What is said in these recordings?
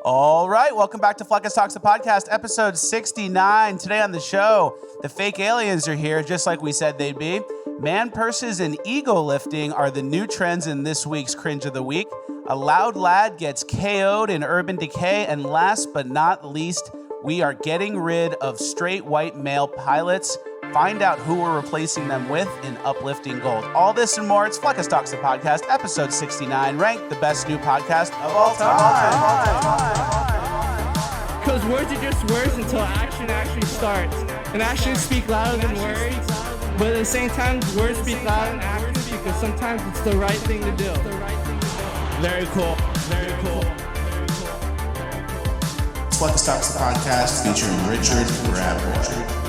All right, welcome back to Fleccas Talks, the podcast, episode 69. Today on the show, the fake aliens are here, just like we said they'd be. Man purses and ego lifting are the new trends in this week's Cringe of the Week. A loud lad gets KO'd in Urban Decay. And last but not least, we are getting rid of straight white male pilots. Find out who we're replacing them with in Uplifting Gold. All this and more, it's Fleccas Talks, the podcast, episode 69, ranked the best new podcast of all time. Because words are just words until action actually starts. And actions speak louder than words. But at the same time, words speak louder than actions because sometimes it's the right thing to do. Very cool. Very cool. It's Fleccas Talks, the podcast, featuring Richard Bradboy.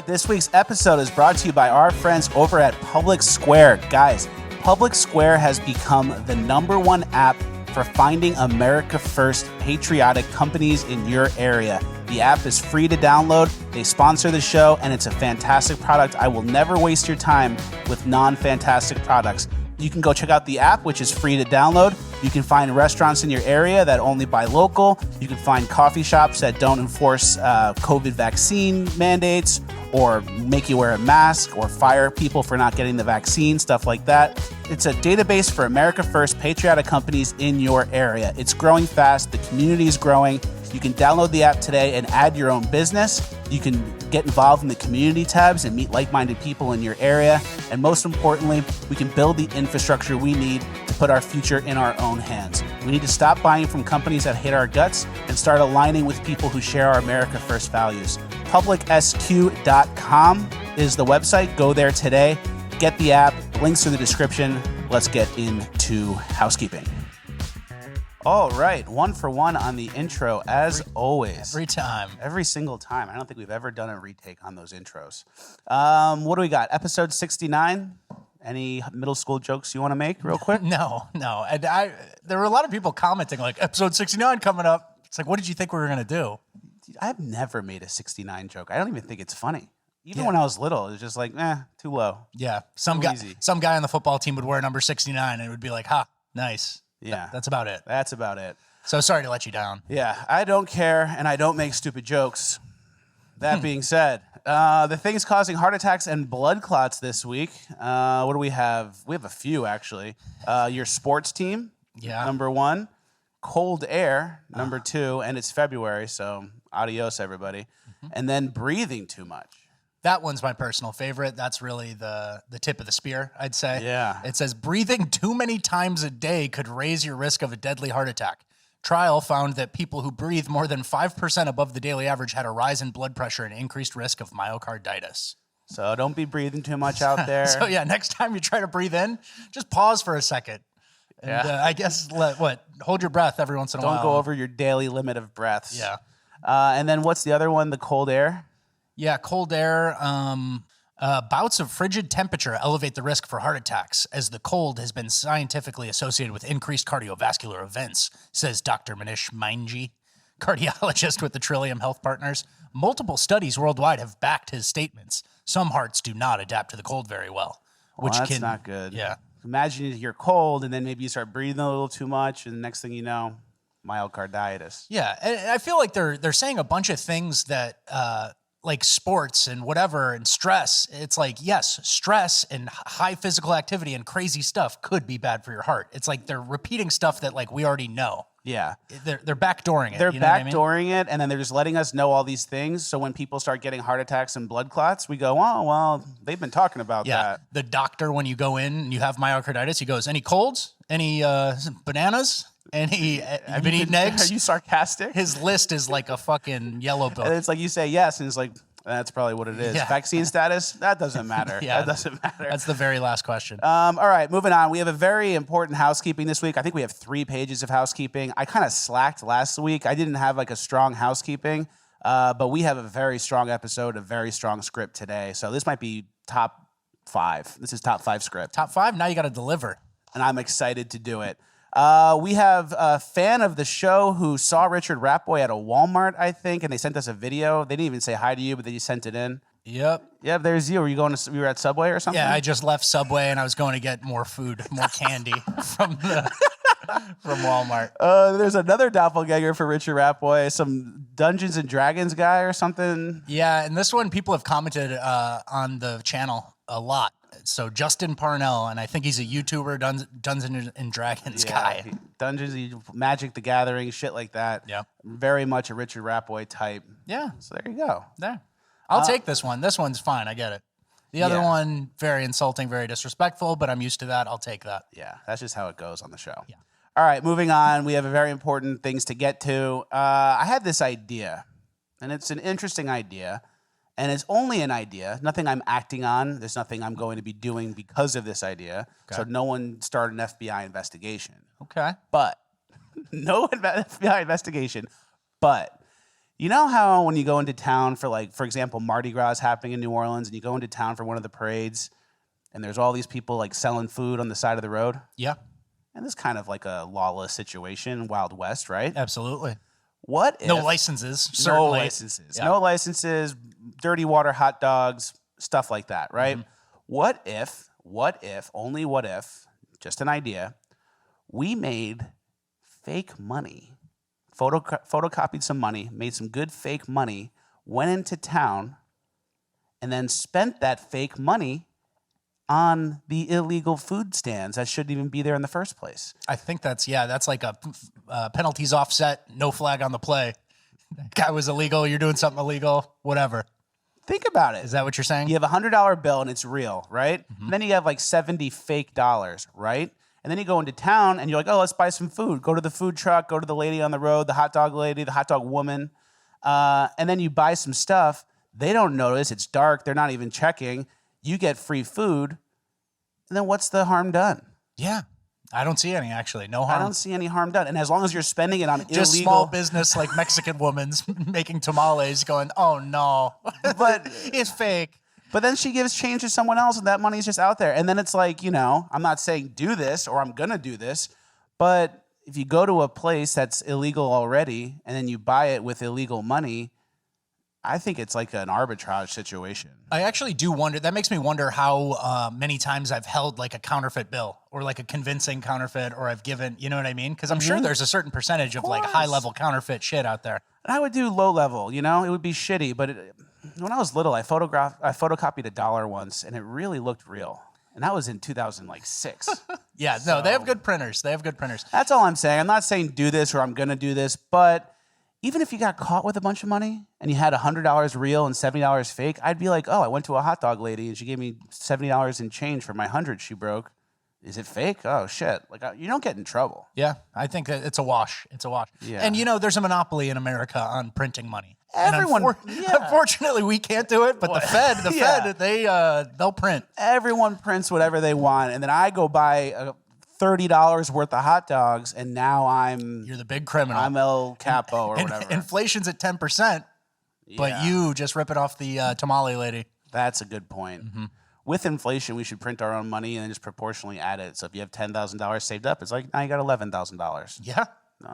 This week's episode is brought to you by our friends over at Public Square. Guys, Public Square has become the #1 app for finding America First patriotic companies in your area. The app is free to download. They sponsor the show, and it's a fantastic product. I will never waste your time with non-fantastic products. You can go check out the app, which is free to download. You can find restaurants in your area that only buy local. You can find coffee shops that don't enforce COVID vaccine mandates or make you wear a mask or fire people for not getting the vaccine, stuff like that. It's a database for America First patriotic companies in your area. It's growing fast. The community is growing. You can download the app today and add your own business. You can get involved in the community tabs and meet like-minded people in your area. And most importantly, we can build the infrastructure we need to put our future in our own hands. We need to stop buying from companies that hate our guts and start aligning with people who share our America First values. PublicSQ.com is the website. Go there today. Get the app. Links in the description. Let's get into housekeeping. All right, 1 for 1 on the intro, as always. Every time. Every single time. I don't think we've ever done a retake on those intros. What do we got? Episode 69? Any middle school jokes you want to make real quick? No. And there were a lot of people commenting like, episode 69 coming up. It's like, what did you think we were going to do? I've never made a 69 joke. I don't even think it's funny. Even when I was little, it was just like, too low. Yeah, some guy on the football team would wear number 69 and it would be like, ha, nice. Yeah. That's about it. That's about it. So sorry to let you down. Yeah, I don't care, and I don't make stupid jokes. That being said, the things causing heart attacks and blood clots this week. What do we have? We have a few, actually. Your sports team, number 1. Cold air, number 2. And it's February, so adios, everybody. And then breathing too much. That one's my personal favorite. That's really the tip of the spear, I'd say. Yeah. It says, breathing too many times a day could raise your risk of a deadly heart attack. Trial found that people who breathe more than 5% above the daily average had a rise in blood pressure and increased risk of myocarditis. So don't be breathing too much out there. So yeah, next time you try to breathe in, just pause for a second. And I guess hold your breath every once in a while. Don't go over your daily limit of breaths. Yeah. And then what's the other one? The cold air? Yeah, cold air. Bouts of frigid temperature elevate the risk for heart attacks, as the cold has been scientifically associated with increased cardiovascular events, says Dr. Manish Mainji, cardiologist with the Trillium Health Partners. Multiple studies worldwide have backed his statements. Some hearts do not adapt to the cold very well. That's not good. Yeah. Imagine you're cold, and then maybe you start breathing a little too much, and the next thing you know, myocarditis. Yeah, and I feel like they're saying a bunch of things that like sports and whatever and stress. It's like, yes, stress and high physical activity and crazy stuff could be bad for your heart. It's like they're repeating stuff that like we already know. Yeah. They're backdooring it. They're you know backdooring it, and then they're just letting us know all these things. So when people start getting heart attacks and blood clots, we go, oh, well, they've been talking about that. The doctor, when you go in and you have myocarditis, he goes, any colds? Any bananas? I've been eating eggs. Are you sarcastic? His list is like a fucking yellow book. And it's like you say yes, and it's like, that's probably what it is. Yeah. Vaccine status? That doesn't matter. Yeah, that doesn't matter. That's the very last question. All right, moving on. We have a very important housekeeping this week. I think we have 3 pages of housekeeping. I kind of slacked last week. I didn't have like a strong housekeeping, but we have a very strong episode, a very strong script today. So this might be top 5. This is top 5 script. Top 5? Now you got to deliver. And I'm excited to do it. We have a fan of the show who saw Richard Ratboy at a Walmart, I think, and they sent us a video. They didn't even say hi to you, but they just sent it in. Yep. Yeah, there's you. You were at Subway or something? Yeah, I just left Subway and I was going to get more food, more candy from Walmart. There's another doppelganger for Richard Ratboy, some Dungeons and Dragons guy or something. Yeah, and this one people have commented on the channel a lot. So Justin Parnell, and I think he's a YouTuber, Dungeons and Dragons guy. Dungeons, Magic the Gathering, shit like that. Yeah. Very much a Richard Ratboy type. Yeah. So there you go. There. I'll take this one. This one's fine. I get it. The other one, very insulting, very disrespectful, but I'm used to that. I'll take that. Yeah, that's just how it goes on the show. Yeah. All right, moving on. We have a very important things to get to. I had this idea, and it's an interesting idea, and it's only an idea. Nothing I'm acting on. There's nothing I'm going to be doing because of this idea. Okay. So no one started an FBI investigation. Okay. But, no FBI investigation, but... You know how when you go into town for, like, for example, Mardi Gras is happening in New Orleans, and you go into town for one of the parades, and there's all these people, like, selling food on the side of the road? Yeah. And this is kind of like a lawless situation, Wild West, right? Absolutely. What if... No licenses, certainly. No licenses. Yeah. No licenses, dirty water hot dogs, stuff like that, right? Mm-hmm. What if, only what if, just an idea, we made fake money, photocopied some money, made some good fake money, went into town, and then spent that fake money on the illegal food stands that shouldn't even be there in the first place. I think that's like a penalties offset, no flag on the play. That guy was illegal, you're doing something illegal, whatever. Think about it. Is that what you're saying? You have a $100 bill and it's real, right? Mm-hmm. And then you have like 70 fake dollars, right? And then you go into town and you're like, oh, let's buy some food. Go to the food truck, go to the lady on the road, the hot dog lady, the hot dog woman. And then you buy some stuff. They don't notice. It's dark. They're not even checking. You get free food. And then what's the harm done? Yeah. I don't see any, actually. No harm. I don't see any harm done. And as long as you're spending it on just illegal... small business like Mexican women's making tamales going, oh, no. But it's fake. But then she gives change to someone else, and that money's just out there. And then it's like, you know, I'm not saying do this or I'm going to do this, but if you go to a place that's illegal already and then you buy it with illegal money, I think it's like an arbitrage situation. I actually do wonder. That makes me wonder how many times I've held like a counterfeit bill or like a convincing counterfeit, or I've given, you know what I mean? Because I'm sure there's a certain percentage of like high-level counterfeit shit out there. And I would do low-level, you know? It would be shitty, but... When I was little, I photocopied $1 once, and it really looked real. And that was in 2006. Yeah, so, no, they have good printers. They have good printers. That's all I'm saying. I'm not saying do this or I'm going to do this, but even if you got caught with a bunch of money and you had $100 real and $70 fake, I'd be like, oh, I went to a hot dog lady and she gave me $70 in change for my 100 she broke. Is it fake? Oh, shit. Like, you don't get in trouble. Yeah, I think that it's a wash. It's a wash. Yeah. And, you know, there's a monopoly in America on printing money. Everyone, unfortunately, we can't do it, but the Fed, they'll print. Everyone prints whatever they want, and then I go buy $30 worth of hot dogs, and now you're the big criminal. I'm El Capo or whatever. Inflation's at 10%, but you just rip it off the tamale lady. That's a good point. Mm-hmm. With inflation, we should print our own money and then just proportionally add it. So if you have $10,000 saved up, it's like now you got $11,000. Yeah,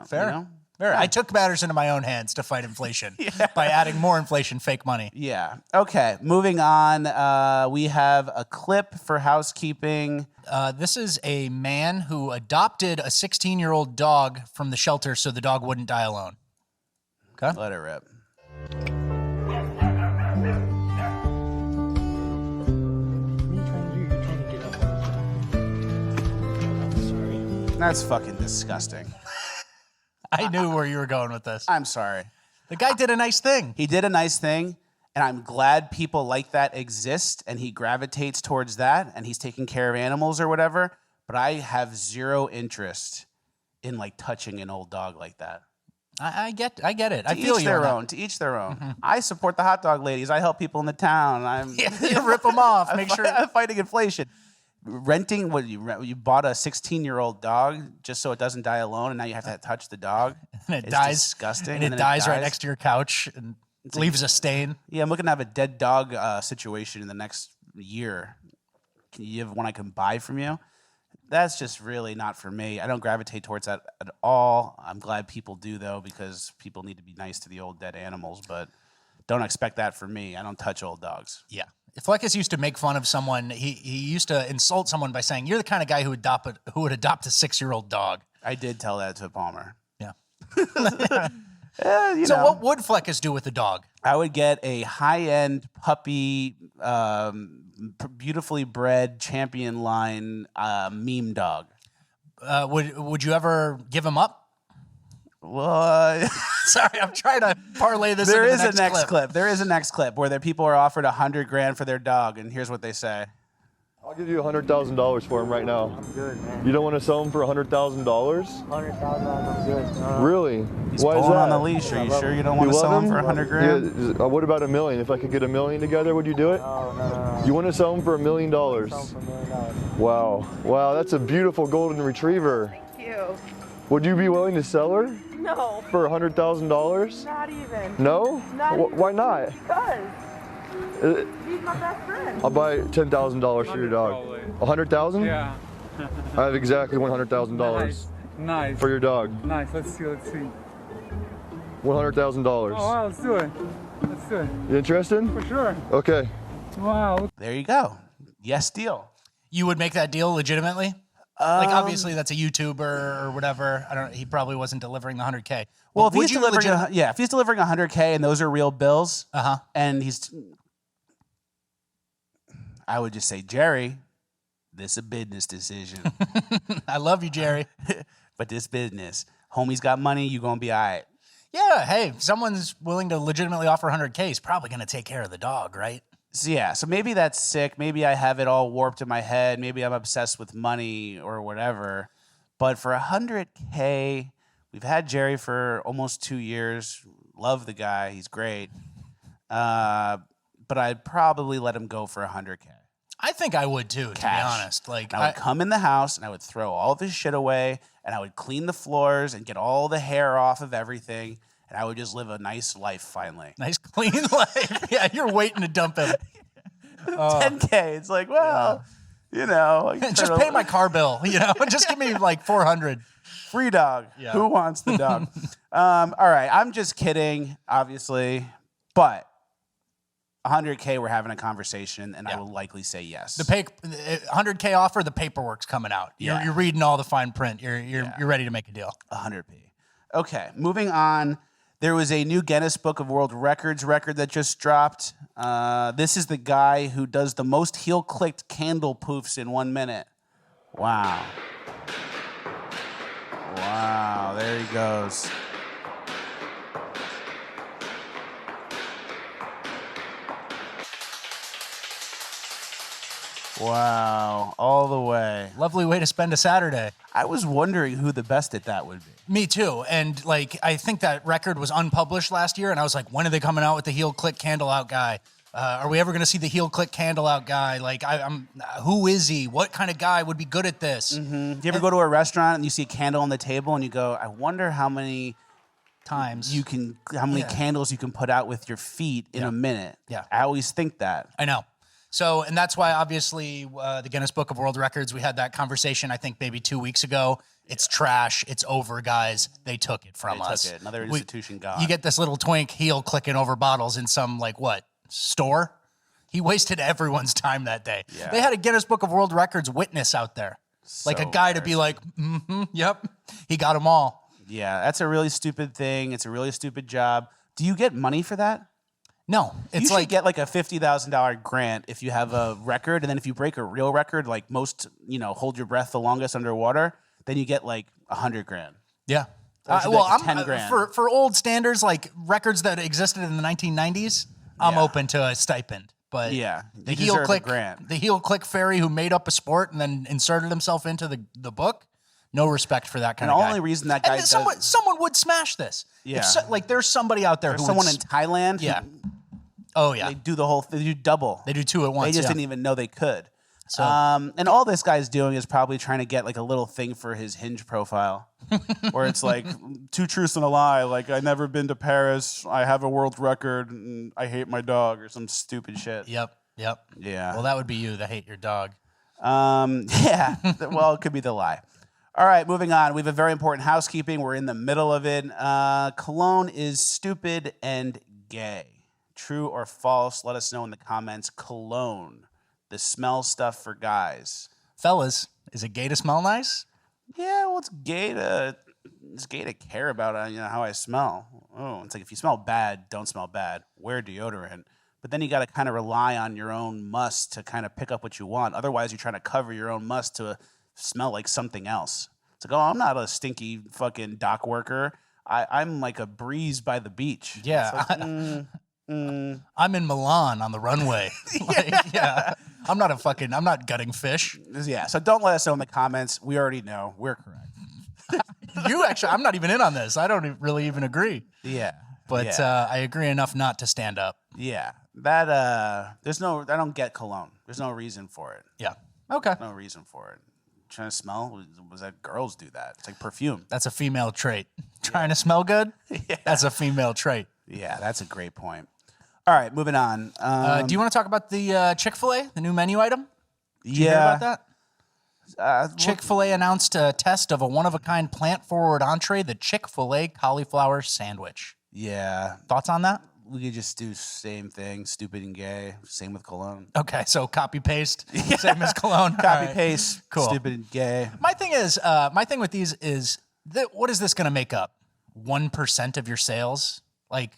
fair. You know? Fair. Yeah. I took matters into my own hands to fight inflation by adding more inflation fake money. Yeah. Okay. Moving on. We have a clip for housekeeping. This is a man who adopted a 16-year-old dog from the shelter so the dog wouldn't die alone. Okay. Let it rip. That's fucking disgusting. I knew where you were going with this. I'm sorry. The guy did a nice thing. He did a nice thing, and I'm glad people like that exist, and he gravitates towards that, and he's taking care of animals or whatever, but I have zero interest in, like, touching an old dog like that. I get it. I To feel you. each their own. Mm-hmm. I support the hot dog ladies. I help people in the town. You rip them off. I'm fighting inflation. Renting you bought a 16-year-old dog just so it doesn't die alone, and now you have to touch the dog. And it dies. Disgusting. And it dies right next to your couch and leaves a stain. Yeah, I'm looking to have a dead dog situation in the next year. Can you have one I can buy from you? That's just really not for me. I don't gravitate towards that at all. I'm glad people do, though, because people need to be nice to the old dead animals, but don't expect that for me. I don't touch old dogs. Yeah. Fleccas used to make fun of someone. He used to insult someone by saying, "You're the kind of guy who would adopt a 6-year-old dog." I did tell that to Palmer. Yeah. You So know, what would Fleccas do with the dog? I would get a high-end puppy, beautifully bred champion line meme dog. Would you ever give him up? Well, Sorry, I'm trying to parlay this. there into is the a next clip. There is a next clip where the people are offered $100,000 for their dog, and here's what they say. I'll give you $100,000 for him right now. I'm good, man. You don't want to sell him for $100,000? $100,000, I'm good. Really? He's Why is pulling that? on the leash. Are you sure you don't want to love sell him him? for $100,000? Yeah, what about $1 million? If I could get $1 million together, would you do it? No. You want to sell him for $1 million? Sell him for $1 million. Wow, that's a beautiful golden retriever. Thank you. Would you be willing to sell her No, for $100,000? not even. No? Not even. Why not? Because he's my best friend. I'll buy $10,000 for your dog. $100,000? Yeah. I have exactly $100,000 Nice. for your dog. Nice. Let's see. $100,000. Oh, wow. Let's do it. You interested? For sure. Okay. Wow. There you go. Yes, deal. You would make that deal legitimately? Like obviously that's a YouTuber or whatever. I don't. He probably wasn't delivering the $100K. Well, if Would he's you delivering, if he's delivering $100K and those are real bills, and I would just say, Jerry, this is a business decision. I love you, Jerry. But this business, homie's got money, you gonna be all right. Yeah. Hey, if someone's willing to legitimately offer $100K, he's probably going to take care of the dog, right? So yeah, so maybe that's sick. Maybe I have it all warped in my head. Maybe I'm obsessed with money or whatever. But for $100K, we've had Jerry for almost 2 years. Love the guy. He's great. But I'd probably let him go for $100K. I think I would too, to be honest. Like I would come in the house and I would throw all of his shit away and I would clean the floors and get all the hair off of everything. And I would just live a nice life finally. Nice clean life. Yeah, you're waiting to dump him. 10K. It's like, well, you know. Just pay my car bill, you know. Just give me like 400. Free dog. Yeah. Who wants the dog? All right. I'm just kidding, obviously. But 100K, we're having a conversation, and I will likely say yes. The 100K offer, the paperwork's coming out. You're reading all the fine print. You're ready to make a deal. 100P. Okay, moving on. There was a new Guinness Book of World Records record that just dropped. This is the guy who does the most heel-clicked candle poofs in 1 minute. Wow. Wow, there he goes. Wow, all the way. Lovely way to spend a Saturday. I was wondering who the best at that would be. Me too. And like, I think that record was unpublished last year, and I was like, when are they coming out with the heel click candle out guy? Are we ever going to see the heel click candle out guy? Like, who is he? What kind of guy would be good at this? Mm-hmm. Do you ever go to a restaurant and you see a candle on the table and you go, I wonder how many times candles you can put out with your feet in a minute? Yeah. I always think that. I know. So, and that's why obviously the Guinness Book of World Records, we had that conversation, I think maybe 2 weeks ago. It's trash. It's over, guys. They took it from us. They took it. Another institution gone. You get this little twink heel clicking over bottles in some, like, what, store? He wasted everyone's time that day. Yeah. They had a Guinness Book of World Records witness out there. Like a guy to be like, yep, he got them all. Yeah, that's a really stupid thing. It's a really stupid job. Do you get money for that? No, it's you should get like a $50,000 grant if you have a record, and then if you break a real record, like most, hold your breath the longest underwater, then you get like $100,000. Yeah. Well, I'm $10,000 for old standards, like records that existed in the 1990s. I'm open to a stipend, but the heel click fairy who made up a sport and then inserted himself into the book. No respect for that kind of guy. The only reason that guy someone would smash this. Yeah. Like there's somebody out there. There's someone in Thailand. Yeah. Oh yeah. They do the whole. They do double. They do two at once. They just didn't even know they could. So, and all this guy's doing is probably trying to get like a little thing for his Hinge profile, where it's like 2 truths and a lie. Like I've never been to Paris. I have a world record. And I hate my dog or some stupid shit. Yep. Yeah. Well, that would be you that hate your dog. Yeah. Well, it could be the lie. All right, moving on. We have a very important housekeeping. We're in the middle of it. Cologne is stupid and gay. True or false? Let us know in the comments. Cologne, the smell stuff for guys. Fellas, is it gay to smell nice? Yeah, well, it's gay to care about how I smell. Oh, it's like if you smell bad, don't smell bad. Wear deodorant. But then you got to kind of rely on your own must to kind of pick up what you want. Otherwise, you're trying to cover your own must to smell like something else. It's like, oh, I'm not a stinky fucking dock worker. I'm like a breeze by the beach. Yeah. It's like, I'm in Milan on the runway. I'm not gutting fish. Yeah, so don't let us know in the comments. We already know. We're correct. I'm not even in on this. I don't really even agree. Yeah. But yeah. I agree enough not to stand up. Yeah. That I don't get cologne. There's no reason for it. Yeah. Okay. No reason for it. Trying to smell? Was that girls do that? It's like perfume. That's a female trait. Trying to smell good? Yeah. That's a female trait. Yeah, that's a great point. All right, moving on. Do you want to talk about the Chick-fil-A, the new menu item? Did you hear about that? Chick-fil-A announced a test of a one-of-a-kind plant-forward entree, the Chick-fil-A cauliflower sandwich. Yeah. Thoughts on that? We could just do same thing, stupid and gay. Same with cologne. Okay, so copy-paste, same as cologne. Copy-paste, cool. Stupid and gay. My thing with these is, what is this going to make up? 1% of your sales? Like,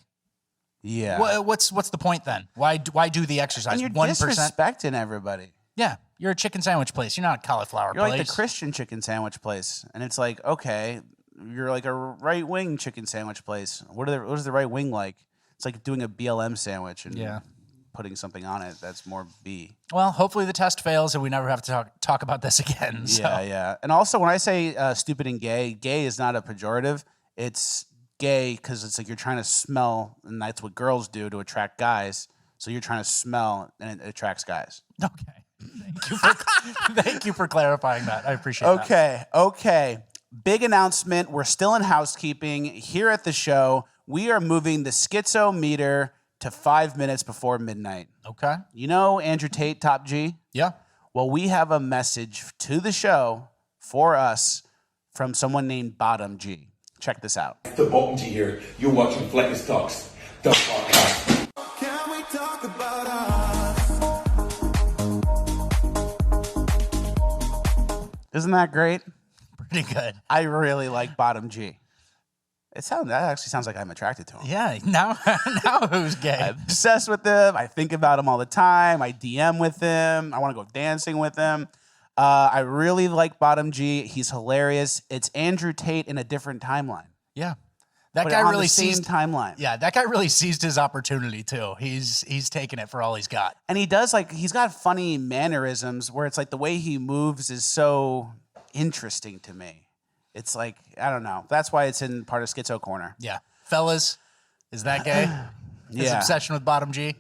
yeah. What's the point then? Why do the exercise? And you're 1%? disrespecting everybody. Yeah, you're a chicken sandwich place. You're not a cauliflower You're place. like the Christian chicken sandwich place. And it's like, okay, you're like a right-wing chicken sandwich place. What is the right wing like? It's like doing a BLM sandwich and putting something on it that's more B. Well, hopefully the test fails and we never have to talk about this again. So. Yeah. And also when I say stupid and gay is not a pejorative. It's gay because it's like you're trying to smell, and that's what girls do to attract guys. So you're trying to smell, and it attracts guys. Okay. Thank you for clarifying that. I appreciate that. Okay. Big announcement. We're still in housekeeping here at the show. We are moving the schizometer to 5 minutes before midnight. Okay. You know Andrew Tate, Top G? Yeah. Well, we have a message to the show for us from someone named Bottom G. Check this out. The Bottom G here. You're watching Fleccas Talks, the podcast. Can we talk about us? Isn't that great? Pretty good. I really like Bottom G. That actually sounds like I'm attracted to him. Yeah, now who's gay? I'm obsessed with him. I think about him all the time. I DM with him. I want to go dancing with him. I really like Bottom G. He's hilarious. It's Andrew Tate in a different timeline. Yeah. That But guy on really the same seized timeline. Yeah, that guy really seized his opportunity too. He's taking it for all he's got. And he does he's got funny mannerisms where it's like the way he moves is so interesting to me. It's like, I don't know. That's why it's in part of Schizo Corner. Yeah. Fellas, is that gay? His Yeah. obsession with Bottom G?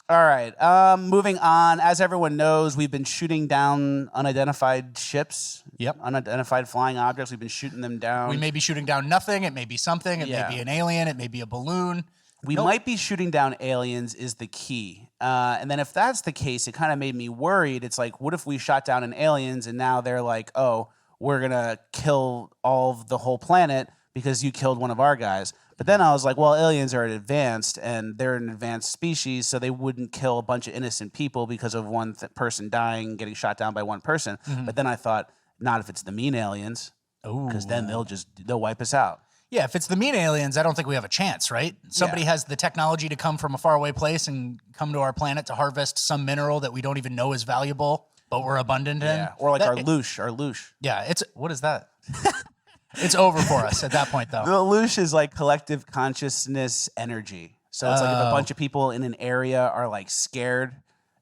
All right. Moving on. As everyone knows, we've been shooting down unidentified ships. Yep. Unidentified flying objects. We've been shooting them down. We may be shooting down nothing. It may be something. It Yeah. may be an alien. It may be a balloon. We might be shooting down aliens is the key. And then if that's the case, it kind of made me worried. It's like, what if we shot down an aliens and now they're like, oh, we're going to kill all of the whole planet because you killed one of our guys. But then I was like, well, aliens are advanced and they're an advanced species, so they wouldn't kill a bunch of innocent people because of one person dying, getting shot down by one person. Mm-hmm. But then I thought, not if it's the mean aliens, because then they'll wipe us out. Yeah, if it's the mean aliens, I don't think we have a chance, right? Somebody has the technology to come from a faraway place and come to our planet to harvest some mineral that we don't even know is valuable, but we're abundant in. Yeah, or like our loosh. Yeah, what is that? It's over for us at that point, though. The loosh is like collective consciousness energy. So it's like if a bunch of people in an area are like scared.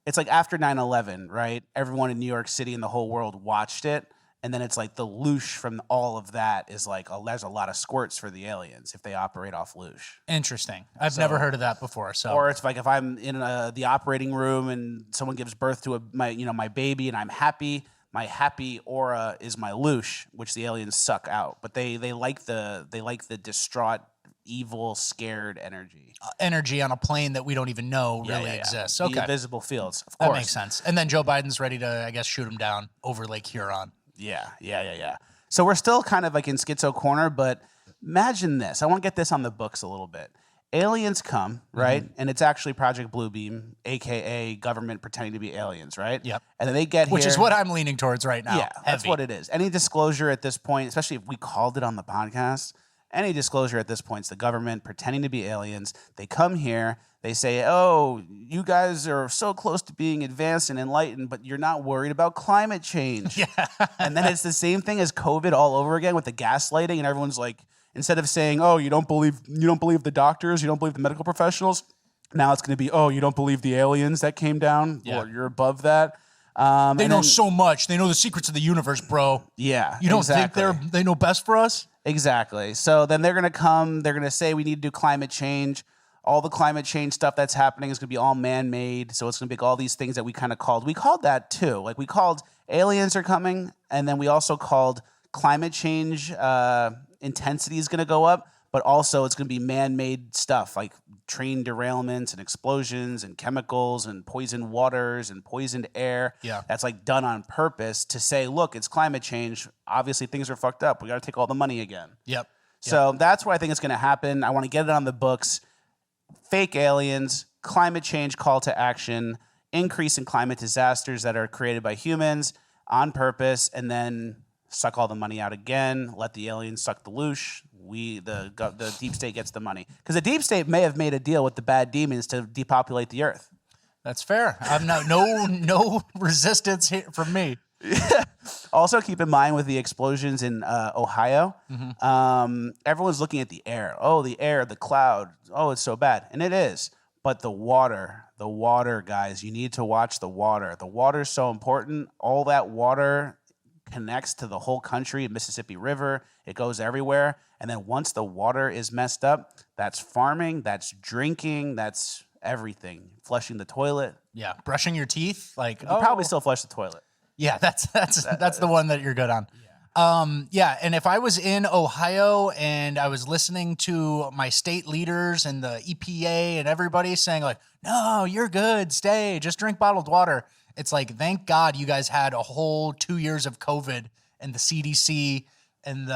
It's like after 9/11, right? Everyone in New York City and the whole world watched it. And then it's like the loosh from all of that is like, there's a lot of squirts for the aliens if they operate off loosh. Interesting. I've never heard of that before. So, or it's like if I'm in the operating room and someone gives birth to my baby and I'm happy, my happy aura is my loosh, which the aliens suck out. But they like the distraught, evil, scared energy. Energy on a plane that we don't even know really exists. Okay. The invisible fields, of course. That makes sense. And then Joe Biden's ready to, I guess, shoot him down over Lake Huron. Yeah. So we're still kind of like in Schizo Corner, but imagine this. I want to get this on the books a little bit. aliens come, right? And it's actually Project Bluebeam, aka government pretending to be aliens, right? Yep. And then they get Which here. is what I'm leaning towards right now. Yeah, that's Heavy. what it is. Any disclosure at this point, especially if we called it on the podcast, any disclosure at this point is the government pretending to be aliens. They come here, they say, oh, you guys are so close to being advanced and enlightened, but you're not worried about climate change. Yeah. And then it's the same thing as COVID all over again with the gaslighting, and everyone's like, instead of saying, oh, you don't believe the doctors, you don't believe the medical professionals, now it's going to be, oh, you don't believe the aliens that came down, or you're above that. They know so much. They know the secrets of the universe, bro. Yeah, You don't think they know best for us? Exactly. So then they're going to come, they're going to say we need to do climate change. All the climate change stuff that's happening is going to be all man-made. So it's going to be all these things that we kind of called. We called that too. Like we called aliens are coming, and then we also called climate change intensity is going to go up, but also it's going to be man-made stuff like train derailments and explosions and chemicals and poisoned waters and poisoned air. Yeah. That's like done on purpose to say, look, it's climate change. Obviously things are fucked up. We got to take all the money again. Yep. So that's where I think it's going to happen. I want to get it on the books. Fake aliens, climate change call to action, increase in climate disasters that are created by humans on purpose, and then suck all the money out again, let the aliens suck the loosh. The deep state gets the money. Because the deep state may have made a deal with the bad demons to depopulate the earth. That's fair. I'm no resistance here from me. Also, keep in mind with the explosions in Ohio, everyone's looking at the air. Oh, the air, the cloud. Oh, it's so bad. And it is. But the water, guys, you need to watch the water. The water is so important. All that water connects to the whole country, Mississippi River. It goes everywhere. And then once the water is messed up, that's farming, that's drinking, that's everything. Flushing the toilet. Yeah, brushing your teeth. Like, You probably still flush the toilet. Yeah, that's the one that you're good on. Yeah, and if I was in Ohio and I was listening to my state leaders and the EPA and everybody saying like, no, you're good, stay, just drink bottled water. It's like, thank God you guys had a whole 2 years of COVID and the CDC and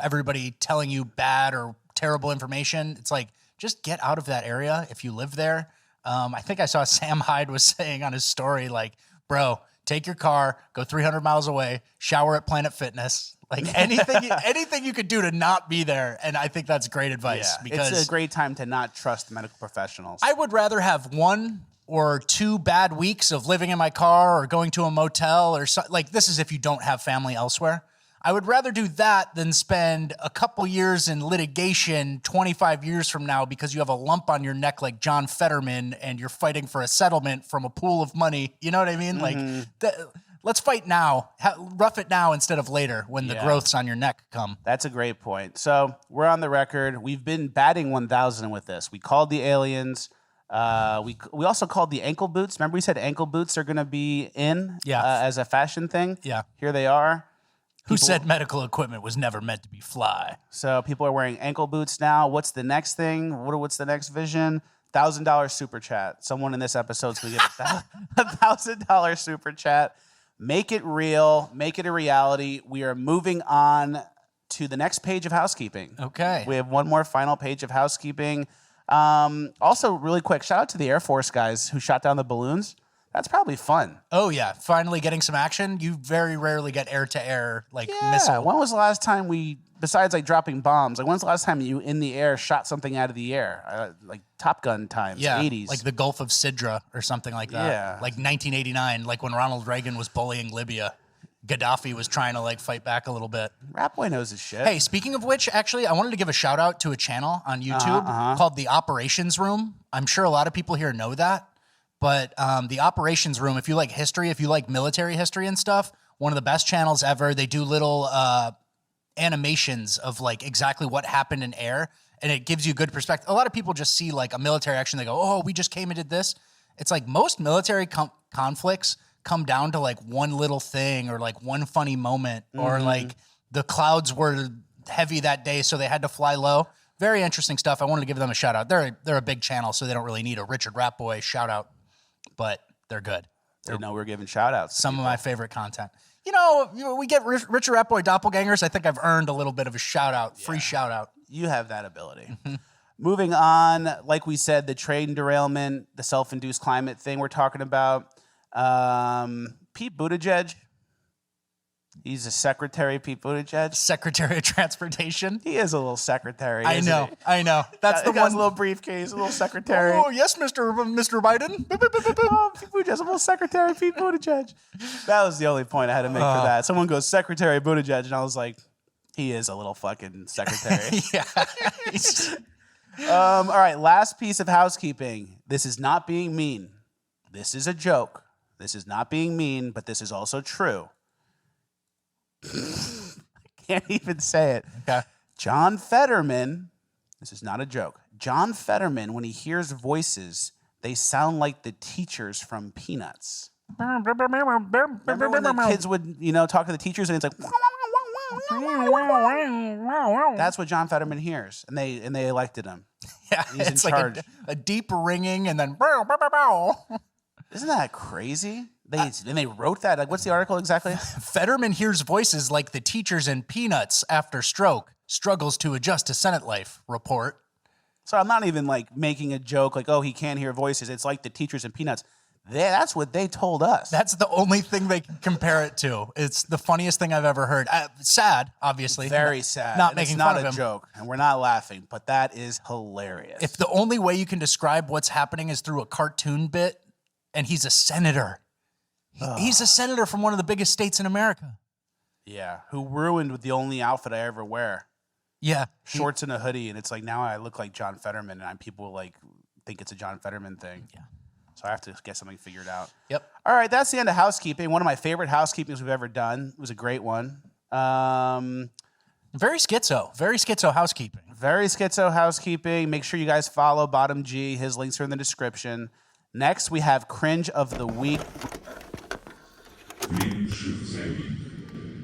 everybody telling you bad or terrible information. It's like, just get out of that area if you live there. I think I saw Sam Hyde was saying on his story, like, bro, take your car, go 300 miles away, shower at Planet Fitness. Like anything you could do to not be there. And I think that's great advice. Yeah, because it's a great time to not trust medical professionals. I would rather have 1 or 2 bad weeks of living in my car or going to a motel or like this is if you don't have family elsewhere. I would rather do that than spend a couple years in litigation 25 years from now because you have a lump on your neck like John Fetterman and you're fighting for a settlement from a pool of money. You know what I mean? Like, let's fight now. Rough it now instead of later when the growths on your neck come. That's a great point. So we're on the record. We've been batting 1,000 with this. We called the aliens. We also called the ankle boots. Remember we said ankle boots are going to be in as a fashion thing? Yeah. Here they are. Who said medical equipment was never meant to be fly? So people are wearing ankle boots now. What's the next thing? What's the next vision? $1,000 super chat. Someone in this episode's going to get a $1,000 super chat. Make it real. Make it a reality. We are moving on to the next page of housekeeping. Okay. We have one more final page of housekeeping. Also, really quick, shout out to the Air Force guys who shot down the balloons. That's probably fun. Oh, yeah. Finally getting some action. You very rarely get air-to-air, missile. When was the last time besides dropping bombs, when's the last time you in the air shot something out of the air? Like Top Gun times, 80s. Like the Gulf of Sidra or something like that. Yeah. Like 1989, like when Ronald Reagan was bullying Libya. Gaddafi was trying to fight back a little bit. Rat Boy knows his shit. Hey, speaking of which, actually, I wanted to give a shout out to a channel on YouTube called The Operations Room. I'm sure a lot of people here know that. But the Operations Room, if you like history, if you like military history and stuff, one of the best channels ever. They do little animations of exactly what happened in air, and it gives you good perspective. A lot of people just see a military action. They go, oh, we just came and did this. It's like most military conflicts come down to one little thing or one funny moment or the clouds were heavy that day, so they had to fly low. Very interesting stuff. I wanted to give them a shout out. They're a big channel, so they don't really need a Richard Ratboy shout out. But they're good. They know we're giving shout outs. Some of my favorite content. We get Richard Ratboy doppelgangers. I think I've earned a little bit of a shout out, free shout out. You have that ability. Moving on, like we said, the train derailment, the self-induced climate thing we're talking about. Pete Buttigieg. He's a secretary, Pete Buttigieg. Secretary of Transportation. He is a little secretary. I know. That's the one one. little briefcase, a little secretary. Oh yes, Mr. Biden. Oh, Pete Buttigieg, a little secretary, Pete Buttigieg. That was the only point I had to make for that. Someone goes Secretary Buttigieg, and I was like, he is a little fucking secretary. Yeah. All right, last piece of housekeeping. This is not being mean. This is a joke. This is not being mean, but this is also true. I can't even say it. Okay. John Fetterman, this is not a joke. John Fetterman, when he hears voices, they sound like the teachers from Peanuts. Remember when the kids would, talk to the teachers and it's like, that's what John Fetterman hears, and they elected him. Yeah, He's it's in like charge. a deep ringing and then. Isn't that crazy? They wrote that. Like, what's the article exactly? Fetterman hears voices like the teachers in Peanuts after stroke, struggles to adjust to Senate life, report. So I'm not even like making a joke like, oh, he can't hear voices. It's like the teachers in Peanuts. That's what they told us. That's the only thing they can compare it to. It's the funniest thing I've ever heard. Sad, obviously. Very sad. Not And making it's not fun a of him. joke, and we're not laughing, but that is hilarious. If the only way you can describe what's happening is through a cartoon bit, and he's a senator. He's a senator from one of the biggest states in America. Yeah, who ruined with the only outfit I ever wear. Yeah. Shorts and a hoodie, and it's like now I look like John Fetterman, and people like think it's a John Fetterman thing. Yeah. So I have to get something figured out. Yep. All right, that's the end of housekeeping. One of my favorite housekeepings we've ever done. It was a great one. Very schizo housekeeping. Very schizo housekeeping. Make sure you guys follow Bottom G. His links are in the description. Next, we have Cringe of the Week.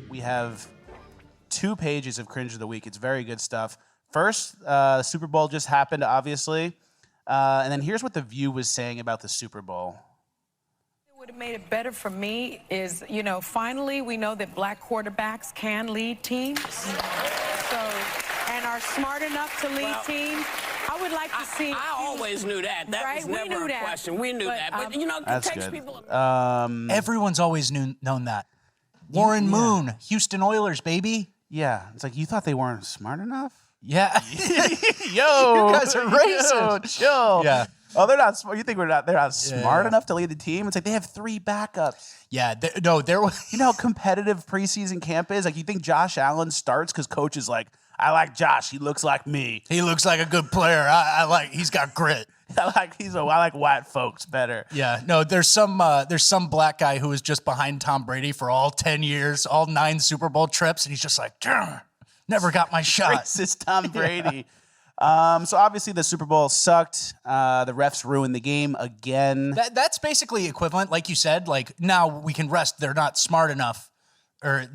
We have 2 pages of Cringe of the Week. It's very good stuff. First, the Super Bowl just happened, obviously. And then here's what The View was saying about the Super Bowl. What would have made it better for me is, finally we know that black quarterbacks can lead teams. And are smart enough to lead teams. I would like to see. I always knew that. That was never a question. We knew that. But, That's it takes good. people. Everyone's always known that. Warren Moon, Houston Oilers, baby. Yeah. It's like, you thought they weren't smart enough? Yeah. Yo. You guys are racist. Chill. Yeah. Oh, they're not smart. You think they're not smart enough to lead the team? It's like they have 3 backups. Yeah. There was. You know how competitive preseason camp is? Like, you think Josh Allen starts because coach is like, I like Josh. He looks like me. He looks like a good player. He's got grit. I like white folks better. Yeah, no, there's some black guy who was just behind Tom Brady for all 10 years, all 9 Super Bowl trips, and he's just like, never got my shot. Racist Tom Brady. So obviously the Super Bowl sucked. The refs ruined the game again. That's basically equivalent, like you said. Like now we can rest. They're not smart enough, or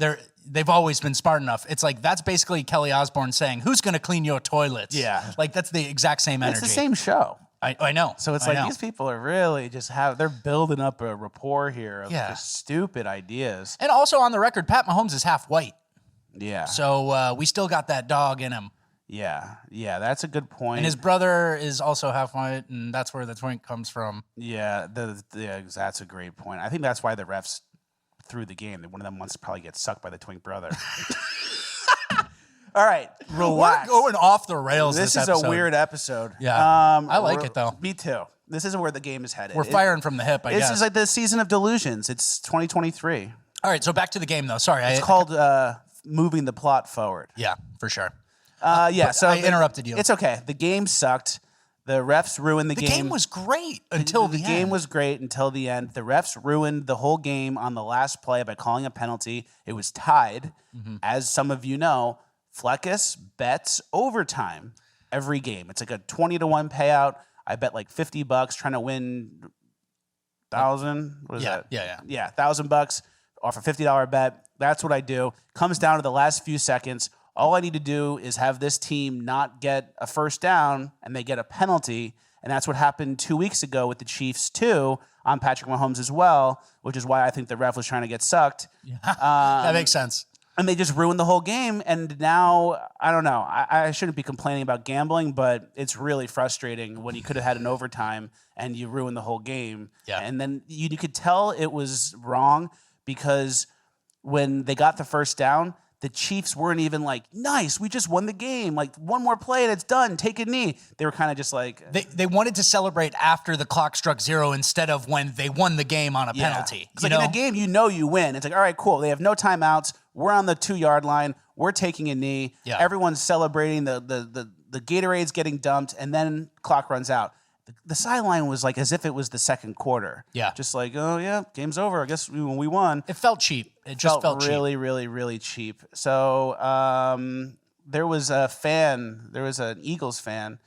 they've always been smart enough. It's like that's basically Kelly Osbourne saying, "Who's going to clean your toilets?" Yeah, like that's the exact same energy. It's the same show. I know. So it's like these people are really they're building up a rapport here of just stupid ideas. And also on the record, Pat Mahomes is half white. Yeah. So we still got that dog in him. Yeah, that's a good point. And his brother is also half white, and that's where the twink comes from. Yeah, that's a great point. I think that's why the refs threw the game. One of them wants to probably get sucked by the twink brother. All right, relax. We're going off the rails. This is a weird episode. Yeah, I like it though. Me too. This isn't where the game is headed. We're firing from the hip. I guess this is like the season of delusions. It's 2023. All right, so back to the game though. Sorry, it's called moving the plot forward. Yeah, for sure. So I interrupted you. It's okay. The game sucked. The refs ruined the game. The game was great until the end. The game was great until the end. The refs ruined the whole game on the last play by calling a penalty. It was tied. Mm-hmm. As some of you know, Fleccas bets overtime every game. It's like a 20-1 payout. I bet like $50 trying to win 1,000. What is that? Yeah, $1,000 off a $50 bet. That's what I do. Comes down to the last few seconds. All I need to do is have this team not get a first down and they get a penalty. And that's what happened 2 weeks ago with the Chiefs too, on Patrick Mahomes as well, which is why I think the ref was trying to get sucked. Yeah. That makes sense. And they just ruined the whole game. And now, I don't know. I shouldn't be complaining about gambling, but it's really frustrating when you could have had an overtime and you ruined the whole game. Yeah. And then you could tell it was wrong because when they got the first down, the Chiefs weren't even like, nice, we just won the game. Like, one more play and it's done. Take a knee. They were kind of just like... They wanted to celebrate after the clock struck 0 instead of when they won the game on a penalty. It's like in a game, you win. It's like, all right, cool. They have no timeouts. We're on the 2-yard line. We're taking a knee. Yeah. Everyone's celebrating. The Gatorade's getting dumped, and then clock runs out. The sideline was like as if it was the second quarter. Yeah. Just like, oh, yeah, game's over. I guess we won. It felt cheap. It just felt cheap. really, really, really cheap. So there was a fan. There was an Eagles fan.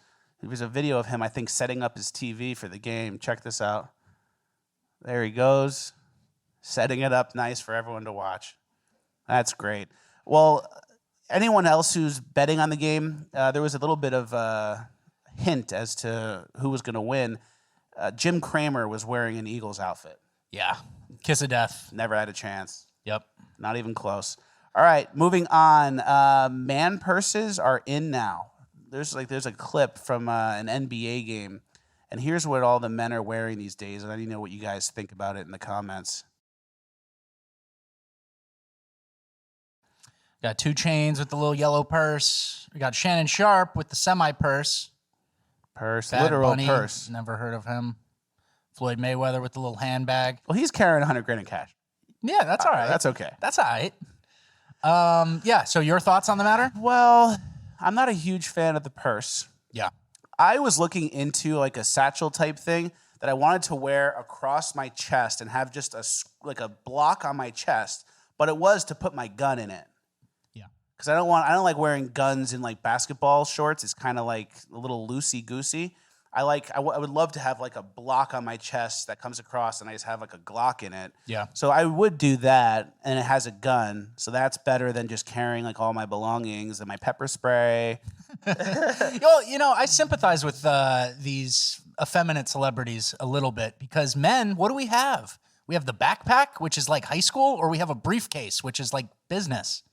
There was a video of him, I think, setting up his TV for the game. Check this out. There he goes, setting it up nice for everyone to watch. That's great. Well, anyone else who's betting on the game, there was a little bit of a hint as to who was going to win. Jim Cramer was wearing an Eagles outfit. Yeah. Kiss of death. Never had a chance. Yep. Not even close. All right, moving on. Man purses are in now. There's a clip from an NBA game, and here's what all the men are wearing these days, and I need to know what you guys think about it in the comments. Got 2 Chainz with the little yellow purse. We got Shannon Sharp with the semi-purse. Bad Literal Bunny, purse. Never heard of him. Floyd Mayweather with the little handbag. Well, he's carrying $100,000 in cash. Yeah, that's all right. That's okay. That's all right. Yeah, so your thoughts on the matter? Well, I'm not a huge fan of the purse. Yeah. I was looking into like a satchel type thing that I wanted to wear across my chest and have just a block on my chest, but it was to put my gun in it. Because I don't like wearing guns in like basketball shorts. It's kind of like a little loosey goosey. I would love to have like a block on my chest that comes across and I just have like a Glock in it. Yeah. So I would do that, and it has a gun. So that's better than just carrying like all my belongings and my pepper spray. Well, I sympathize with these effeminate celebrities a little bit because men, what do we have? We have the backpack, which is like high school, or we have a briefcase, which is like business.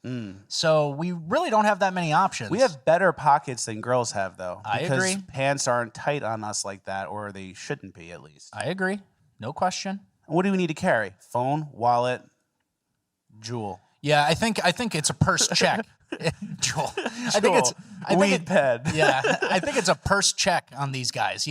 So we really don't have that many options. We have better pockets than girls have, though. I agree. Because pants aren't tight on us like that, or they shouldn't be, at least. I agree. No question. What do we need to carry? Phone, wallet, jewel. Yeah, I think it's a purse check. Jewel. Weed pen. Yeah, I think it's a purse check on these guys.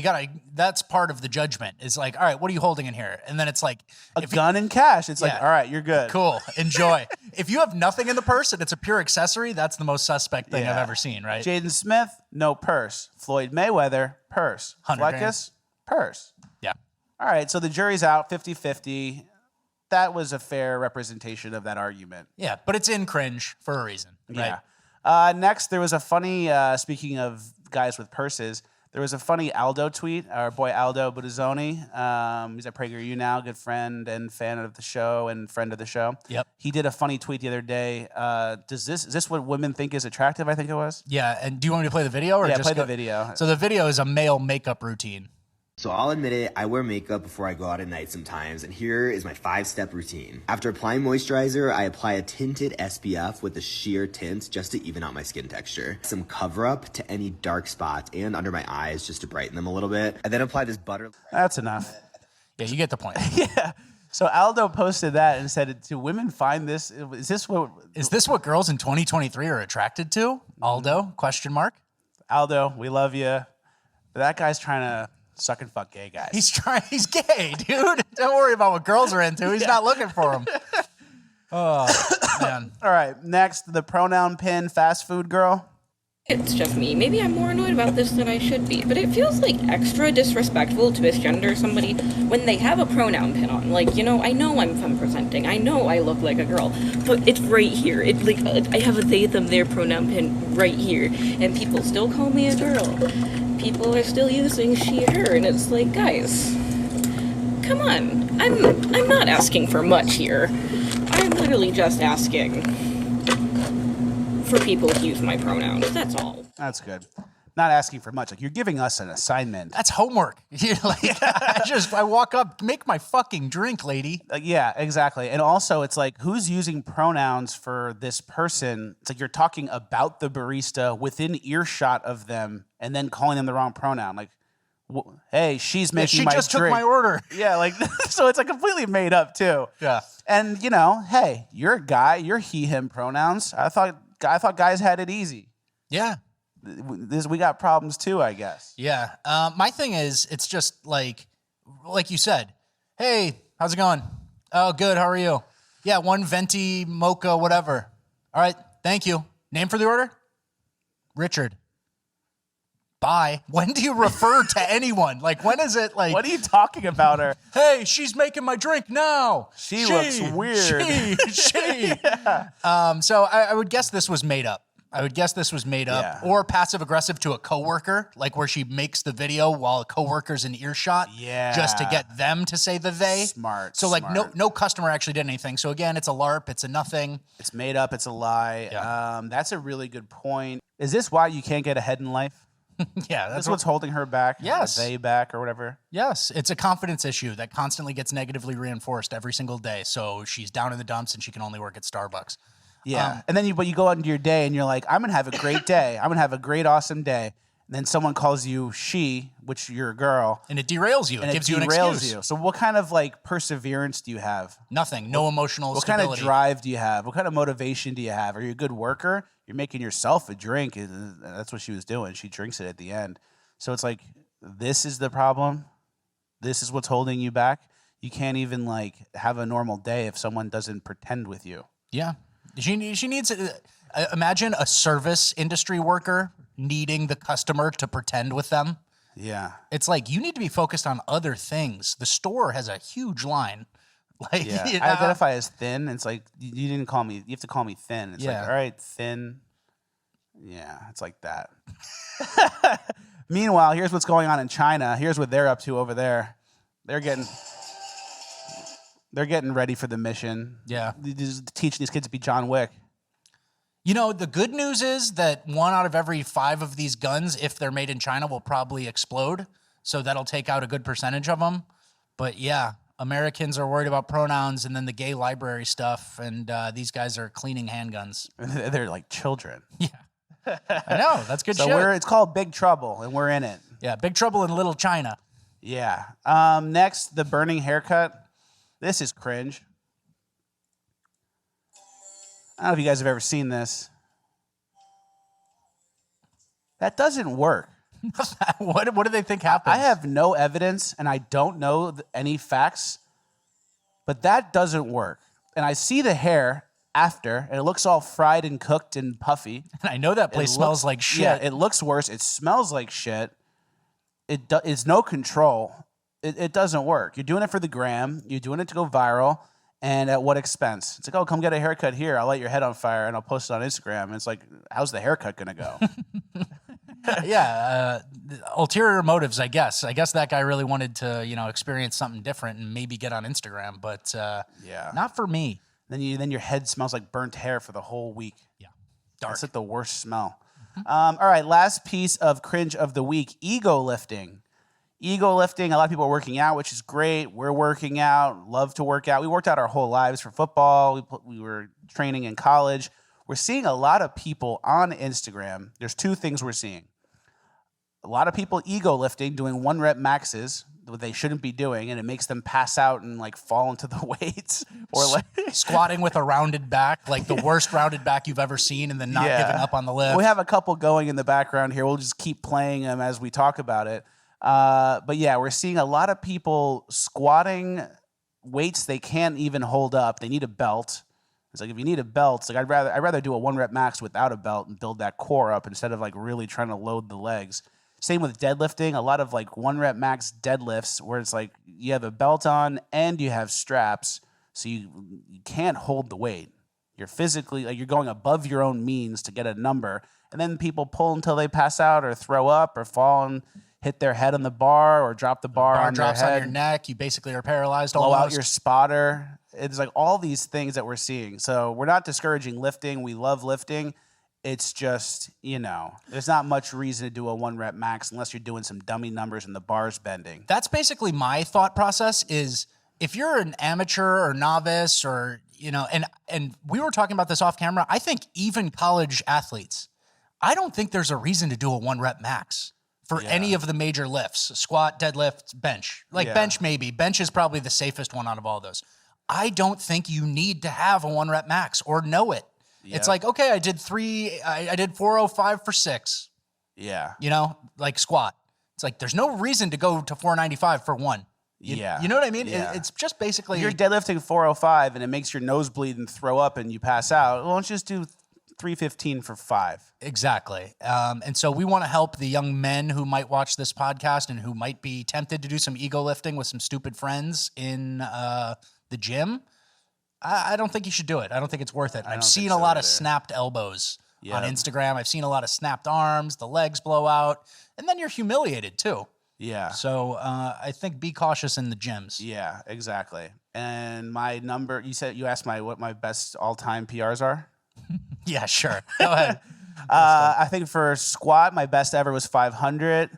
That's part of the judgment. It's like, all right, what are you holding in here? And then it's like a gun and cash. It's like, all right, you're good. Cool. Enjoy. If you have nothing in the purse and it's a pure accessory, that's the most suspect thing I've ever seen, right? Jaden Smith, no purse. Floyd Mayweather, purse. Fleccas, purse. Yeah. All right, so the jury's out 50-50. That was a fair representation of that argument. Yeah, but it's in Cringe for a reason. Right? Yeah. Next, there was a funny, speaking of guys with purses, there was a funny Aldo tweet, our boy Aldo Buttigieg. He's at PragerU now, good friend and fan of the show and friend of the show. Yep. He did a funny tweet the other day. Is this what women think is attractive, I think it was? Yeah, and do you want me to play the video? Or play the video. So the video is a male makeup routine. So I'll admit it, I wear makeup before I go out at night sometimes, and here is my 5-step routine. After applying moisturizer, I apply a tinted SPF with a sheer tint just to even out my skin texture. Some cover up to any dark spots and under my eyes just to brighten them a little bit. I then apply this butter. That's enough. Yeah, you get the point. Yeah. So Aldo posted that and said, do women find this? Is this what girls in 2023 are attracted to? Aldo, question mark. Aldo, we love you. But that guy's trying to suck and fuck gay guys. He's gay, dude. Don't worry about what girls are into. He's not looking for them. Oh, man. All right, next, the pronoun pin fast food girl. It's just me. Maybe I'm more annoyed about this than I should be, but it feels like extra disrespectful to misgender somebody when they have a pronoun pin on. Like, I know I'm femme presenting. I know I look like a girl, but it's right here. I have a they, them, their pronoun pin right here, and people still call me a girl. People are still using she, her, and it's like, guys, come on. I'm not asking for much here. I'm literally just asking for people to use my pronouns. That's all. That's good. not asking for much. Like, you're giving us an assignment. That's homework. You're like, I walk up, make my fucking drink, lady. Yeah, exactly. And also, it's like, who's using pronouns for this person? It's like you're talking about the barista within earshot of them and then calling them the wrong pronoun. Like, hey, she's making my drink. She just took my order. Yeah, like, so it's like completely made up too. Yeah. And, you know, hey, you're a guy, you're he, him pronouns. I thought guys had it easy. Yeah. We got problems too, I guess. Yeah. My thing is, it's just like you said, hey, how's it going? Oh, good. How are you? Yeah, one venti mocha, whatever. All right. Thank you. Name for the order? Richard. Bye. When do you refer to anyone? Like, when is it like... What are you talking about her? Hey, she's making my drink now. She looks weird. She. Yeah. So I would guess this was made up. Yeah. Or passive aggressive to a coworker, like where she makes the video while a coworker's in earshot, just to get them to say the they. Smart. So like no customer actually did anything. So again, it's a LARP, it's a nothing. It's made up, it's a lie. Yeah. That's a really good point. Is this why you can't get ahead in life? Yeah, that's what's holding her back. Yes, they back or whatever. Yes, it's a confidence issue that constantly gets negatively reinforced every single day. So she's down in the dumps and she can only work at Starbucks. Yeah, and then you go out into your day and you're like, I'm gonna have a great day. I'm gonna have a great, awesome day. And then someone calls you she, which you're a girl, and it derails you. It gives you an excuse. So what kind of like perseverance do you have? Nothing. No emotional stability. What kind of drive do you have? What kind of motivation do you have? Are you a good worker? You're making yourself a drink. That's what she was doing. She drinks it at the end. So it's like, this is the problem. This is what's holding you back. You can't even like have a normal day if someone doesn't pretend with you. Yeah. She needs, imagine a service industry worker needing the customer to pretend with them. Yeah. It's like, you need to be focused on other things. The store has a huge line. Like, yeah. You know? I identify as thin. It's like, you didn't call me, you have to call me thin. It's like, all right, thin. Yeah, it's like that. Meanwhile, here's what's going on in China. Here's what they're up to over there. They're getting ready for the mission. Yeah. Teaching these kids to be John Wick. You know, the good news is that 1 out of every 5 of these guns, if they're made in China, will probably explode. So that'll take out a good percentage of them. But yeah, Americans are worried about pronouns and then the gay library stuff. And these guys are cleaning handguns. They're like children. Yeah. I know. That's good shit. So it's called Big Trouble, and we're in it. Yeah, Big Trouble in Little China. Yeah. Next, the burning haircut. This is cringe. I don't know if you guys have ever seen this. That doesn't work. What do they think happens? I have no evidence, and I don't know any facts, but that doesn't work. And I see the hair after, and it looks all fried and cooked and puffy. And I know that place smells like shit. Yeah, it looks worse. It smells like shit. It's no control. It doesn't work. You're doing it for the gram. You're doing it to go viral. And at what expense? It's like, oh, come get a haircut here. I'll light your head on fire and I'll post it on Instagram. And it's like, how's the haircut going to go? Yeah. Ulterior motives, I guess. I guess that guy really wanted to, experience something different and maybe get on Instagram. But not for me. Then your head smells like burnt hair for the whole week. Yeah. Dark. That's like the worst smell. All right, last piece of cringe of the week, ego lifting. Ego lifting, a lot of people are working out, which is great. We're working out, love to work out. We worked out our whole lives for football. We were training in college. We're seeing a lot of people on Instagram. There's 2 things we're seeing. A lot of people ego lifting, doing 1 rep maxes, what they shouldn't be doing, and it makes them pass out and like fall into the weights. Or like squatting with a rounded back, like the worst rounded back you've ever seen, and then not giving up on the lift. We have a couple going in the background here. We'll just keep playing them as we talk about it. But yeah, we're seeing a lot of people squatting weights they can't even hold up. They need a belt. It's like, if you need a belt, it's like I'd rather do a 1 rep max without a belt and build that core up instead of like really trying to load the legs. Same with deadlifting. A lot of like 1 rep max deadlifts where it's like you have a belt on and you have straps, so you can't hold the weight. You're physically, like, you're going above your own means to get a number, and then people pull until they pass out or throw up or fall and hit their head on the bar or drop the bar on their head. Drops on your neck. You basically are paralyzed. Blow out your spotter. It's like all these things that we're seeing. So we're not discouraging lifting. We love lifting. It's just, there's not much reason to do a 1 rep max unless you're doing some dummy numbers and the bar's bending. That's basically my thought process is if you're an amateur or novice or, and we were talking about this off camera, I think even college athletes, I don't think there's a reason to do a 1 rep max for any of the major lifts, squat, deadlift, bench. Bench maybe. Bench is probably the safest one out of all those. I don't think you need to have a 1 rep max or know it. Yep. It's like, okay, I did 405 for 6. Yeah. Squat. It's like, there's no reason to go to 495 for 1. You know what I mean? Yeah. It's just basically... If you're deadlifting 405 and it makes your nose bleed and throw up and you pass out, well, let's just do 315 for 5. Exactly. And so we want to help the young men who might watch this podcast and who might be tempted to do some ego lifting with some stupid friends in the gym. I don't think you should do it. I don't think it's worth it. I've seen a lot of snapped elbows on Instagram. I've seen a lot of snapped arms. The legs blow out. And then you're humiliated too. Yeah. So I think be cautious in the gyms. Yeah, exactly. And my number, you asked what my best all-time PRs are? Yeah, sure. Go ahead. I think for squat, my best ever was 500.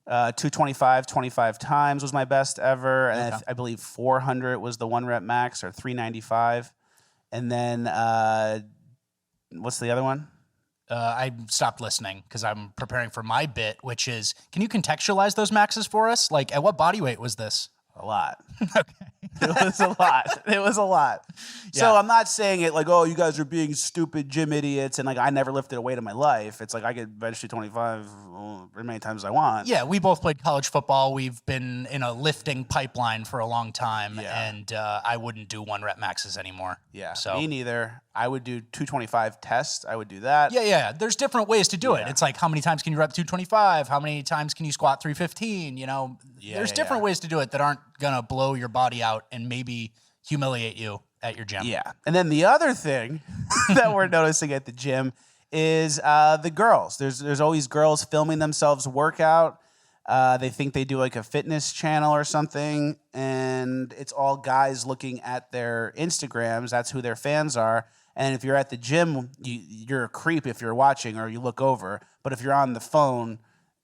225 25 times was my best ever, and I believe 400 was the 1 rep max, or 395. And then what's the other one? I stopped listening because I'm preparing for my bit, which is, can you contextualize those maxes for us? Like, at what body weight was this? A lot. Okay. It was a lot. It was a lot. Yeah. So I'm not saying it like, oh, you guys are being stupid gym idiots, and like I never lifted a weight in my life. It's like I could bench 225 as many times as I want. Yeah, we both played college football. We've been in a lifting pipeline for a long time, and I wouldn't do 1 rep maxes anymore. Yeah, so me neither. I would do 225 tests. I would do that. Yeah. There's different ways to do it. It's like, how many times can you rep 225? How many times can you squat 315? There's different ways to do it that aren't gonna blow your body out and maybe humiliate you at your gym. Yeah. And then the other thing that we're noticing at the gym is the girls. There's always girls filming themselves workout. They think they do like a fitness channel or something, and it's all guys looking at their Instagrams. That's who their fans are. And if you're at the gym, you're a creep if you're watching or you look over. But if you're on the phone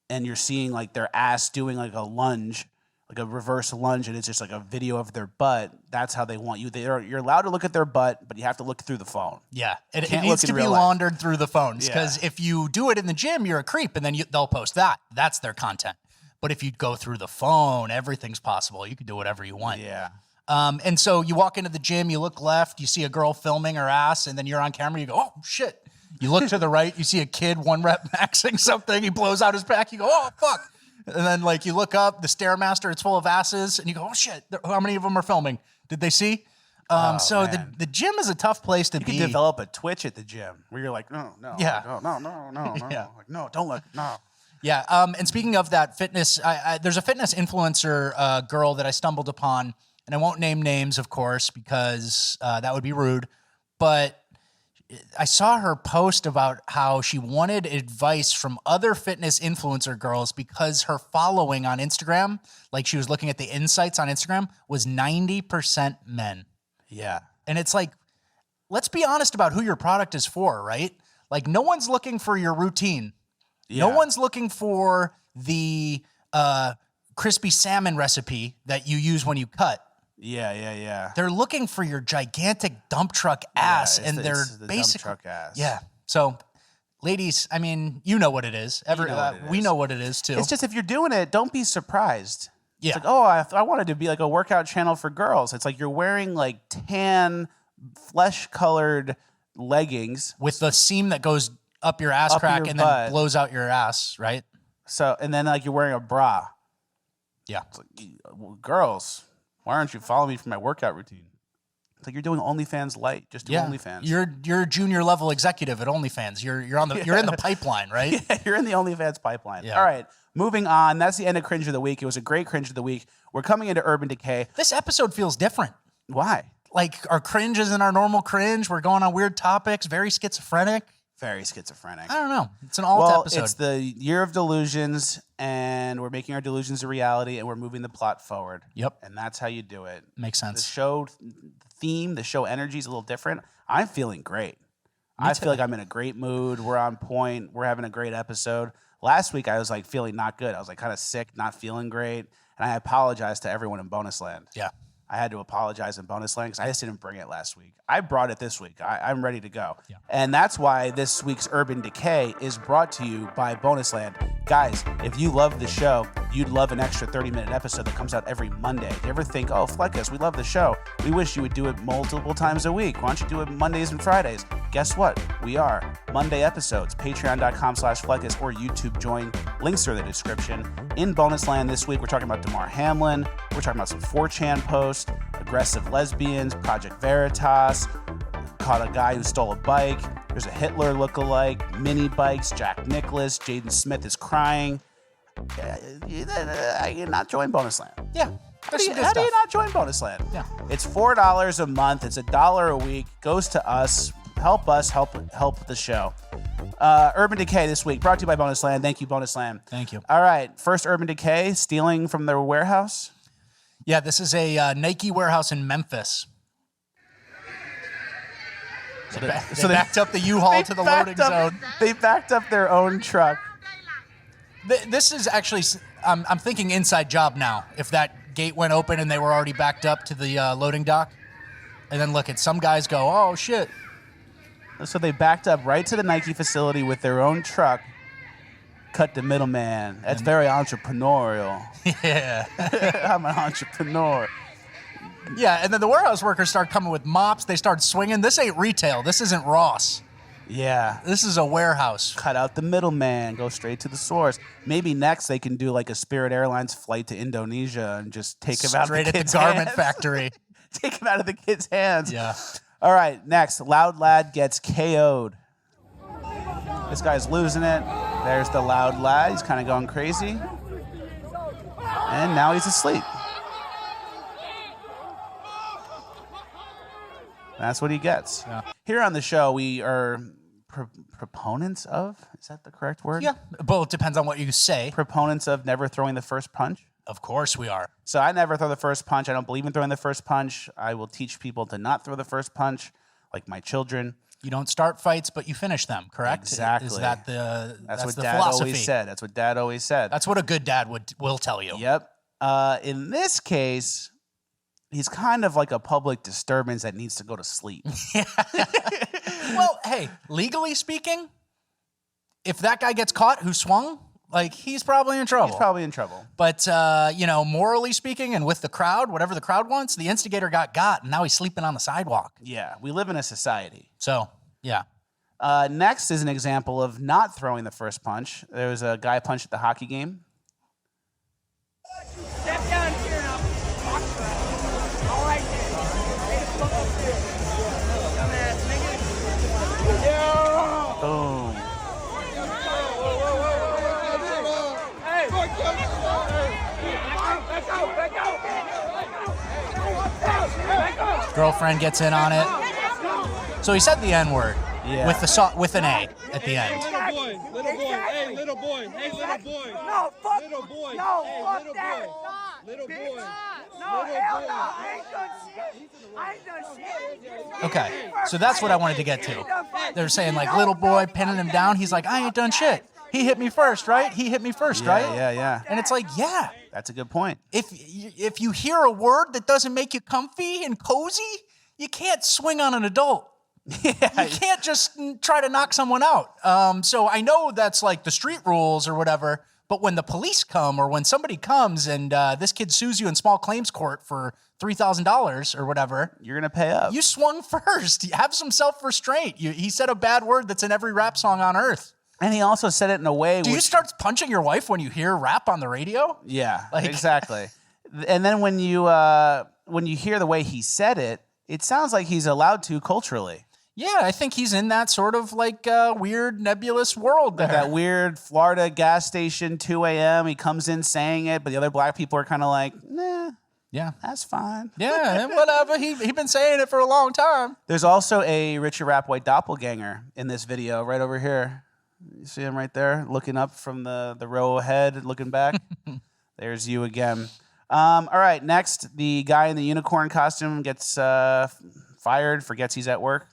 and you're seeing like their ass doing like a lunge, like a reverse lunge, and it's just like a video of their butt, that's how they want you. You're allowed to look at their butt, but you have to look through the phone. Yeah, it needs to be laundered through the phones, because if you do it in the gym, you're a creep, and then they'll post that. That's their content. But if you go through the phone, everything's possible. You can do whatever you want. Yeah. And so you walk into the gym, you look left, you see a girl filming her ass, and then you're on camera, you go, oh, shit. You look to the right, you see a kid 1 rep maxing something, he blows out his back, you go, oh, fuck. And then, like, you look up, the Stairmaster, it's full of asses, and you go, oh, shit, how many of them are filming? Did they see? So the gym is a tough place to be. You can develop a Twitch at the gym where you're like, no. Yeah. No. Yeah. Like, no, don't look, no. Yeah, and speaking of that fitness, there's a fitness influencer girl that I stumbled upon, and I won't name names, of course, because that would be rude, but I saw her post about how she wanted advice from other fitness influencer girls because her following on Instagram, like she was looking at the insights on Instagram, was 90% men. Yeah. And it's like, let's be honest about who your product is for, right? Like, no one's looking for your routine. Yeah. No one's looking for the crispy salmon recipe that you use when you cut. Yeah. They're looking for your gigantic dump truck ass, and they're basically dump truck ass. Yeah. So, ladies, I mean, you know what it is. We know what it is too. It's just, if you're doing it, don't be surprised. Yeah. It's like, oh, I wanted to be like a workout channel for girls. It's like you're wearing like tan, flesh-colored leggings with the seam that goes up your ass crack and then blows out your ass, right? So, and then like you're wearing a bra. Yeah. It's like, girls, why aren't you following me for my workout routine? It's like, you're doing OnlyFans light. Just do OnlyFans. You're a junior level executive at OnlyFans. You're in the pipeline, right? Yeah, you're in the OnlyFans pipeline. Yeah. All right, moving on. That's the end of Cringe of the Week. It was a great Cringe of the Week. We're coming into Urban Decay. This episode feels different. Why? Like, our cringe isn't our normal cringe. We're going on weird topics. Very schizophrenic. Very schizophrenic. I don't know. It's an alt episode. It's the year of delusions, and we're making our delusions a reality, and we're moving the plot forward. Yep. And that's how you do it. Makes sense. The show theme, the show energy is a little different. I'm feeling great. I feel like I'm in a great mood. We're on point. We're having a great episode. Last week, I was like feeling not good. I was like kind of sick, not feeling great. And I apologize to everyone in Bonus Land. Yeah. I had to apologize in Bonus Land because I just didn't bring it last week. I brought it this week. I'm ready to go. Yeah. And that's why this week's Urban Decay is brought to you by Bonus Land. Guys, if you love the show, you'd love an extra 30-minute episode that comes out every Monday. Do you ever think, oh, Fleccas, we love the show. We wish you would do it multiple times a week. Why don't you do it Mondays and Fridays? Guess what? We are. Monday episodes, patreon.com/Fleccas or YouTube join. Links are in the description. In Bonus Land this week, we're talking about Damar Hamlin. We're talking about some 4chan posts, aggressive lesbians, Project Veritas, caught a guy who stole a bike. There's a Hitler lookalike, mini bikes, Jack Nicklaus, Jaden Smith is crying. You not join Bonus Land. Yeah. How do you not join Bonus Land? Yeah. It's $4 a month. It's $1 a week. Goes to us. Help the show. Urban Decay this week, brought to you by Bonus Land. Thank you, Bonus Land. Thank you. All right. First Urban Decay, stealing from their warehouse. Yeah, this is a Nike warehouse in Memphis. So they backed up the U-Haul to the loading zone. They backed up their own truck. This is actually, I'm thinking inside job now. If that gate went open and they were already backed up to the loading dock. And then look at some guys go, oh, shit. So they backed up right to the Nike facility with their own truck. Cut the middleman. That's very entrepreneurial. Yeah. I'm an entrepreneur. Yeah, and then the warehouse workers start coming with mops. They start swinging. This ain't retail. This isn't Ross. Yeah. This is a warehouse. Cut out the middleman. Go straight to the source. Maybe next they can do like a Spirit Airlines flight to Indonesia and just take him out of the straight kid's at the garment hands. factory. Take him out of the kid's hands. Yeah. All right, next. Loud Lad gets KO'd. This guy's losing it. There's the Loud Lad. He's kind of going crazy. And now he's asleep. That's what he gets. Yeah. Here on the show, we are proponents of, is that the correct word? Yeah. Well, it depends on what you say. Proponents of never throwing the first punch. Of course we are. So I never throw the first punch. I don't believe in throwing the first punch. I will teach people to not throw the first punch, like my children. You don't start fights, but you finish them, correct? Exactly. Is that that's what the Dad philosophy? always said. That's what Dad always said. That's what a good dad will tell you. Yep. In this case, he's kind of like a public disturbance that needs to go to sleep. Well, hey, legally speaking, if that guy gets caught who swung, like, he's probably in trouble. He's probably in trouble. But, morally speaking and with the crowd, whatever the crowd wants, the instigator got, and now he's sleeping on the sidewalk. Yeah, we live in a society. So, yeah. Next is an example of not throwing the first punch. There was a guy punched at the hockey game. Step down here now. All right, Boom. Girlfriend gets in on it. So he said the N-word with an A at the end. Little boy, hey, little boy, hey, little boy. No, fuck, little boy, no, hey, fuck little that. Boy. Little boy. No, hell no, I ain't done shit. I ain't done shit. Okay, so that's what I wanted to get to. They're saying, like, little boy, pinning him down. He's like, I ain't done shit. He hit me first, right? He hit me first, right? Yeah. And it's like, yeah. That's a good point. If you hear a word that doesn't make you comfy and cozy, you can't swing on an adult. Yeah. You can't just try to knock someone out. So I know that's like the street rules or whatever, but when the police come or when somebody comes and this kid sues you in small claims court for $3,000 or whatever, you're going to pay up. You swung first. You have some self-restraint. He said a bad word that's in every rap song on earth. And he also said it in a way. Do you start punching your wife when you hear rap on the radio? Yeah, exactly. And then when you hear the way he said it, it sounds like he's allowed to culturally. Yeah, I think he's in that sort of like weird nebulous world there. That weird Florida gas station, 2 a.m. He comes in saying it, but the other black people are kind of like, nah. Yeah. That's fine. Yeah, and whatever. He been saying it for a long time. There's also a Richard Rappwhite doppelganger in this video right over here. You see him right there looking up from the row ahead, looking back. There's you again. All right, next, the guy in the unicorn costume gets fired, forgets he's at work.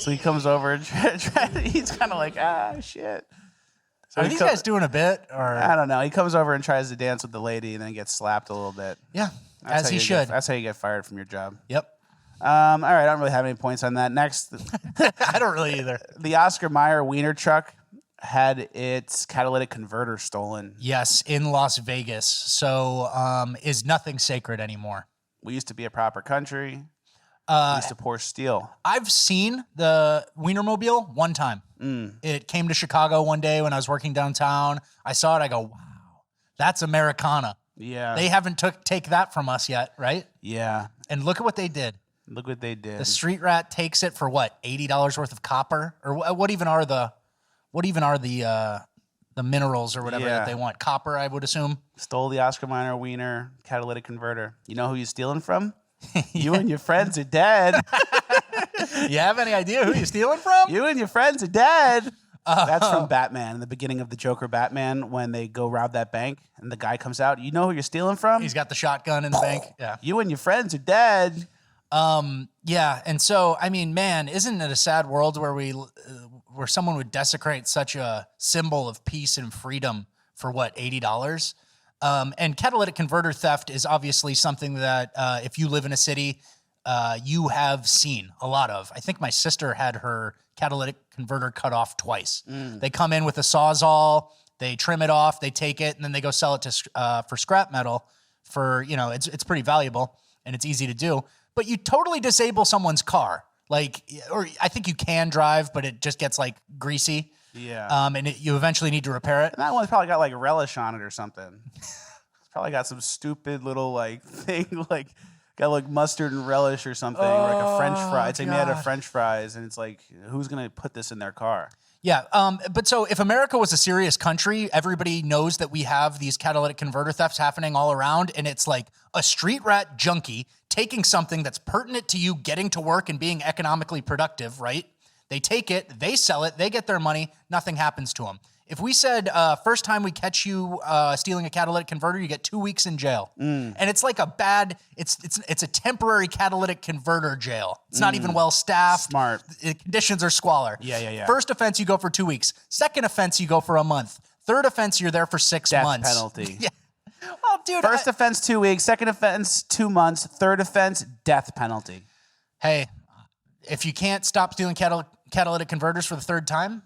So he comes over and he's kind of like, shit. So Are these guys doing a bit? Or I don't know. He comes over and tries to dance with the lady and then gets slapped a little bit. Yeah, as he should. That's how you get fired from your job. Yep. All right, I don't really have any points on that. Next. I don't really either. The Oscar Mayer wiener truck had its catalytic converter stolen. Yes, in Las Vegas. So is nothing sacred anymore. We used to be a proper country. We used to pour steel. I've seen the Wienermobile one time. It came to Chicago one day when I was working downtown. I saw it. I go, wow, that's Americana. Yeah. They haven't take that from us yet, right? Yeah. And look at what they did. Look what they did. The street rat takes it for what, $80 worth of copper? Or what even are the minerals or whatever that they want? Copper, I would assume. Stole the Oscar Mayer wiener catalytic converter. You know who you're stealing from? You and your friends are dead. You have any idea who you're stealing from? You and your friends are dead. That's from Batman, in the beginning of the Joker Batman, when they go rob that bank and the guy comes out. You know who you're stealing from? He's got the shotgun in the bank. Yeah. You and your friends are dead. Yeah. And so, I mean, man, isn't it a sad world where someone would desecrate such a symbol of peace and freedom for what, $80? And catalytic converter theft is obviously something that if you live in a city, you have seen a lot of. I think my sister had her catalytic converter cut off twice. They come in with a Sawzall, they trim it off, they take it, and then they go sell it to for scrap metal. For it's pretty valuable and it's easy to do. But you totally disable someone's car, or I think you can drive, but it just gets like greasy. Yeah. And you eventually need to repair it. And that one's probably got like relish on it or something. It's probably got some stupid little thing got like mustard and relish or something, or like a French fry. It's like made out of French fries, and it's like, who's gonna put this in their car? Yeah, but so if America was a serious country, everybody knows that we have these catalytic converter thefts happening all around, and it's like a street rat junkie taking something that's pertinent to you getting to work and being economically productive, right? They take it, they sell it, they get their money, nothing happens to them. If we said, first time we catch you stealing a catalytic converter, you get 2 weeks in jail. And it's like it's a temporary catalytic converter jail. It's not even well staffed. Smart. Conditions are squalor. Yeah. First offense, you go for 2 weeks. Second offense, you go for a month. Third offense, you're there for 6 months. Death penalty. Yeah. Well, dude. First offense, 2 weeks. Second offense, 2 months. Third offense, death penalty. Hey, if you can't stop stealing catalytic converters for the third time,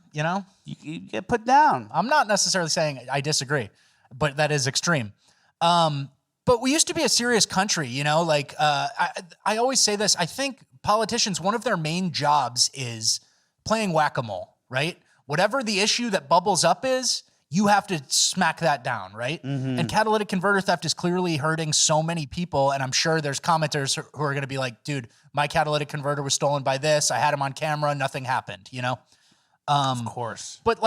you get put down. I'm not necessarily saying I disagree, but that is extreme. But we used to be a serious country, I always say this. I think politicians, one of their main jobs is playing whack-a-mole, right? Whatever the issue that bubbles up is, you have to smack that down, right? And catalytic converter theft is clearly hurting so many people, and I'm sure there's commenters who are going to be like, dude, my catalytic converter was stolen by this. I had him on camera. Nothing happened, Of course. But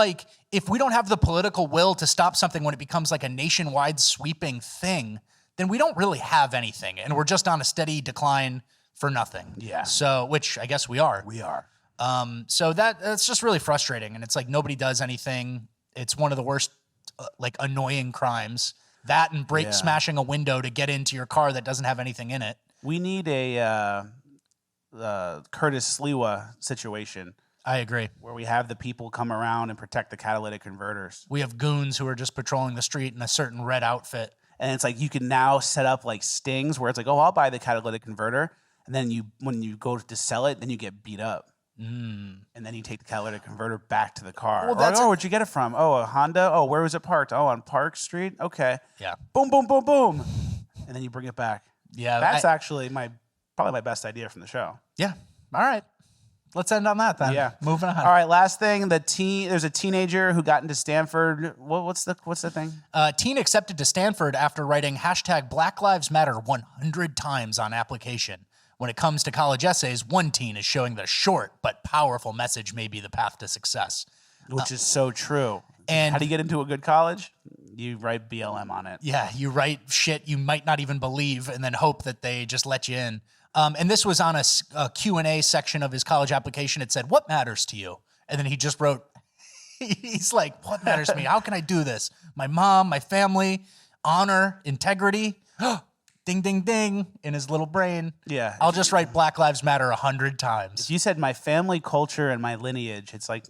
if we don't have the political will to stop something when it becomes like a nationwide sweeping thing, then we don't really have anything, and we're just on a steady decline for nothing. Yeah. So, which I guess we are. We are. So that's just really frustrating, and it's like nobody does anything. It's one of the worst, annoying crimes. That and smashing a window to get into your car that doesn't have anything in it. We need a Curtis Sliwa situation. I agree. Where we have the people come around and protect the catalytic converters. We have goons who are just patrolling the street in a certain red outfit. And it's like you can now set up stings where it's like, oh, I'll buy the catalytic converter. And then when you go to sell it, then you get beat up. And then you take the catalytic converter back to the car. Well, where'd you get it from? Oh, a Honda? Oh, where was it parked? Oh, on Park Street? Okay. Yeah. Boom, boom, boom, boom. And then you bring it back. Yeah. That's actually probably my best idea from the show. Yeah. All right. Let's end on that then. Yeah. Moving on. All right. Last thing. There's a teenager who got into Stanford. What's the thing? Teen accepted to Stanford after writing #Black Lives Matter 100 times on application. When it comes to college essays, one teen is showing that a short but powerful message may be the path to success. Which is so true. And how do you get into a good college? You write BLM on it. Yeah, you write shit you might not even believe and then hope that they just let you in. And this was on a Q&A section of his college application. It said, what matters to you? And then he just wrote, he's like, what matters to me? How can I do this? My mom, my family, honor, integrity. ding, ding, ding in his little brain. Yeah. I'll just write Black Lives Matter 100 times. If you said my family, culture, and my lineage, it's like,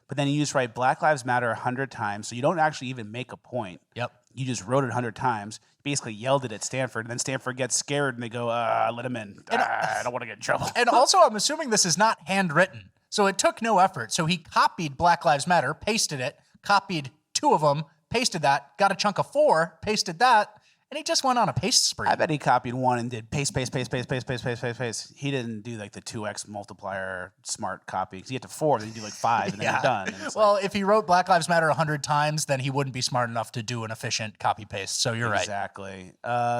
But then you just write Black Lives Matter 100 times, so you don't actually even make a point. Yep. You just wrote it 100 times, basically yelled it at Stanford, and then Stanford gets scared and they go, let him in. I don't want to get in trouble. And also, I'm assuming this is not handwritten, so it took no effort. So he copied Black Lives Matter, pasted it, copied 2 of them, pasted that, got a chunk of 4, pasted that, and he just went on a paste spree. I bet he copied 1 and did paste. He didn't do like the 2x multiplier smart copy. Because you get to 4, then you do like 5, and then you're done. And well, if he wrote Black Lives Matter 100 times, then he wouldn't be smart enough to do an efficient copy paste. So you're right. Exactly.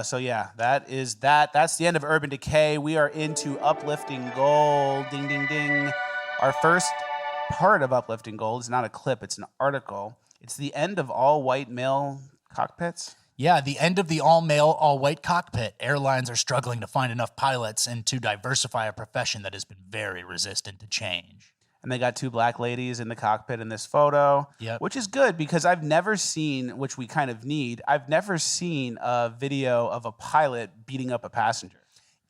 So yeah, that is that. That's the end of Urban Decay. We are into Uplifting Gold. Ding, ding, ding. Our first part of Uplifting Gold is not a clip, it's an article. It's the end of all white male cockpits. Yeah, the end of the all-male, all-white cockpit. Airlines are struggling to find enough pilots and to diversify a profession that has been very resistant to change. And they got 2 black ladies in the cockpit in this photo, which is good because I've never seen, which we kind of need, I've never seen a video of a pilot beating up a passenger.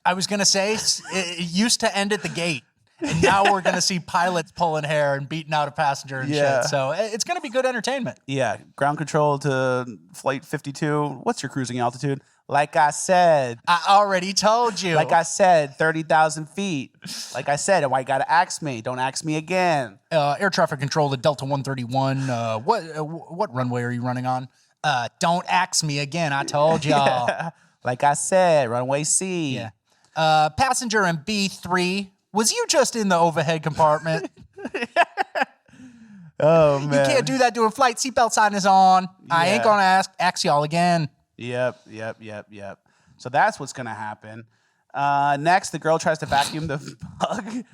I was going to say, it used to end at the gate. And now we're going to see pilots pulling hair and beating out a passenger and shit. So it's going to be good entertainment. Yeah. Ground control to flight 52. What's your cruising altitude? Like I said. I already told you. Like I said, 30,000 feet. Like I said, why you got to ask me? Don't ask me again. Air traffic control to Delta 131. What runway are you running on? Don't ask me again. I told y'all. Yeah. Like I said, runway C. Yeah. Passenger in B3. Was you just in the overhead compartment? Oh, man. You can't do that doing flight. Seatbelt sign is on. Yeah. I ain't going to ask y'all again. Yep. So that's what's going to happen. Next, the girl tries to vacuum the bug.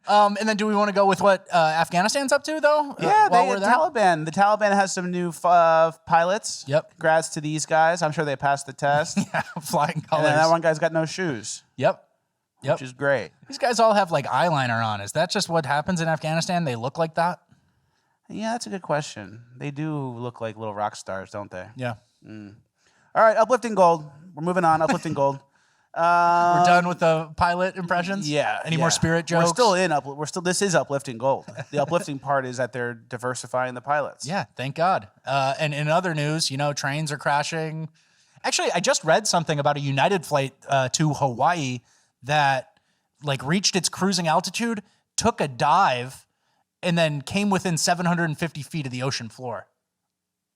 And then do we want to go with what Afghanistan's up to, though? Yeah, Taliban. The Taliban has some new pilots. Yep. Congrats to these guys. I'm sure they passed the test. Yeah, flying colors. And then that one guy's got no shoes. Yep. Which is great. These guys all have like eyeliner on. Is that just what happens in Afghanistan? They look like that? Yeah, that's a good question. They do look like little rock stars, don't they? Yeah. All right, Uplifting Gold. We're moving on. Uplifting Gold. We're done with the pilot impressions? Yeah. Any more spirit jokes? This is Uplifting Gold. The uplifting part is that they're diversifying the pilots. Yeah, thank God. And in other news, trains are crashing. Actually, I just read something about a United flight to Hawaii that reached its cruising altitude, took a dive, and then came within 750 feet of the ocean floor.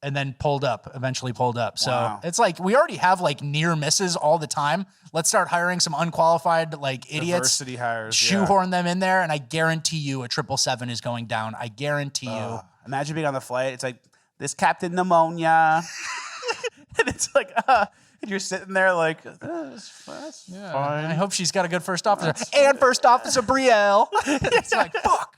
And then eventually pulled up. So It's like we already have near misses all the time. Let's start hiring some unqualified idiots. Diversity hires. Shoehorn them in there, and I guarantee you a 777 is going down. I guarantee you. Imagine being on the flight. It's like, this Captain Pneumonia. And it's like, and you're sitting there like, that's fine. I hope she's got a good first officer. And First Officer Brielle. It's like, fuck.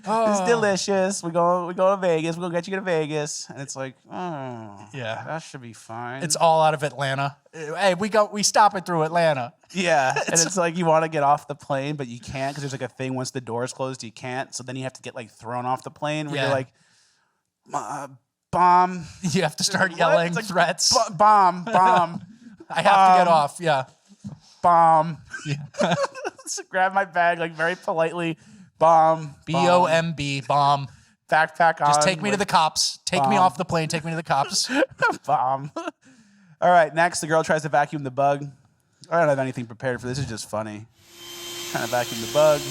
It's delicious. We go to Vegas. We're going to get you to Vegas. And it's like, yeah, that should be fine. It's all out of Atlanta. Hey, we stop it through Atlanta. Yeah. And it's like you want to get off the plane, but you can't because there's a thing once the door's closed, you can't. So then you have to get thrown off the plane where you're like, bomb. You have to start yelling threats. Bomb. I have to get off. Yeah. Bomb. Yeah. So grab my bag very politely. Bomb. B-O-M-B. Bomb. Backpack on. Just take me to the cops. Take me off the plane. Take me to the cops. Bomb. All right. Next, the girl tries to vacuum the bug. I don't have anything prepared for this. It's just funny. Trying to vacuum the bug.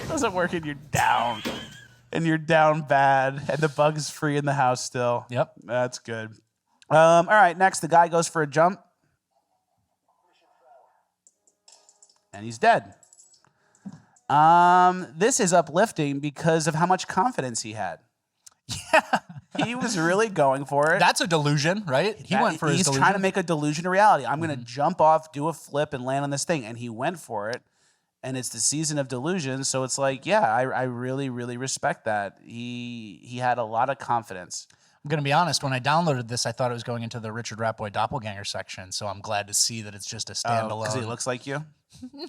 Doesn't work and you're down. And you're down bad. And the bug's free in the house still. Yep. That's good. All right. Next, the guy goes for a jump. And he's dead. This is uplifting because of how much confidence he had. Yeah. He was really going for it. That's a delusion, right? He went for his delusion. He's trying to make a delusion a reality. I'm going to jump off, do a flip, and land on this thing. And he went for it. And it's the season of delusion. So it's like, yeah, I really, really respect that. He had a lot of confidence. I'm going to be honest. When I downloaded this, I thought it was going into the Richard Ratboy doppelganger section. So I'm glad to see that it's just a standalone. Because he looks like you?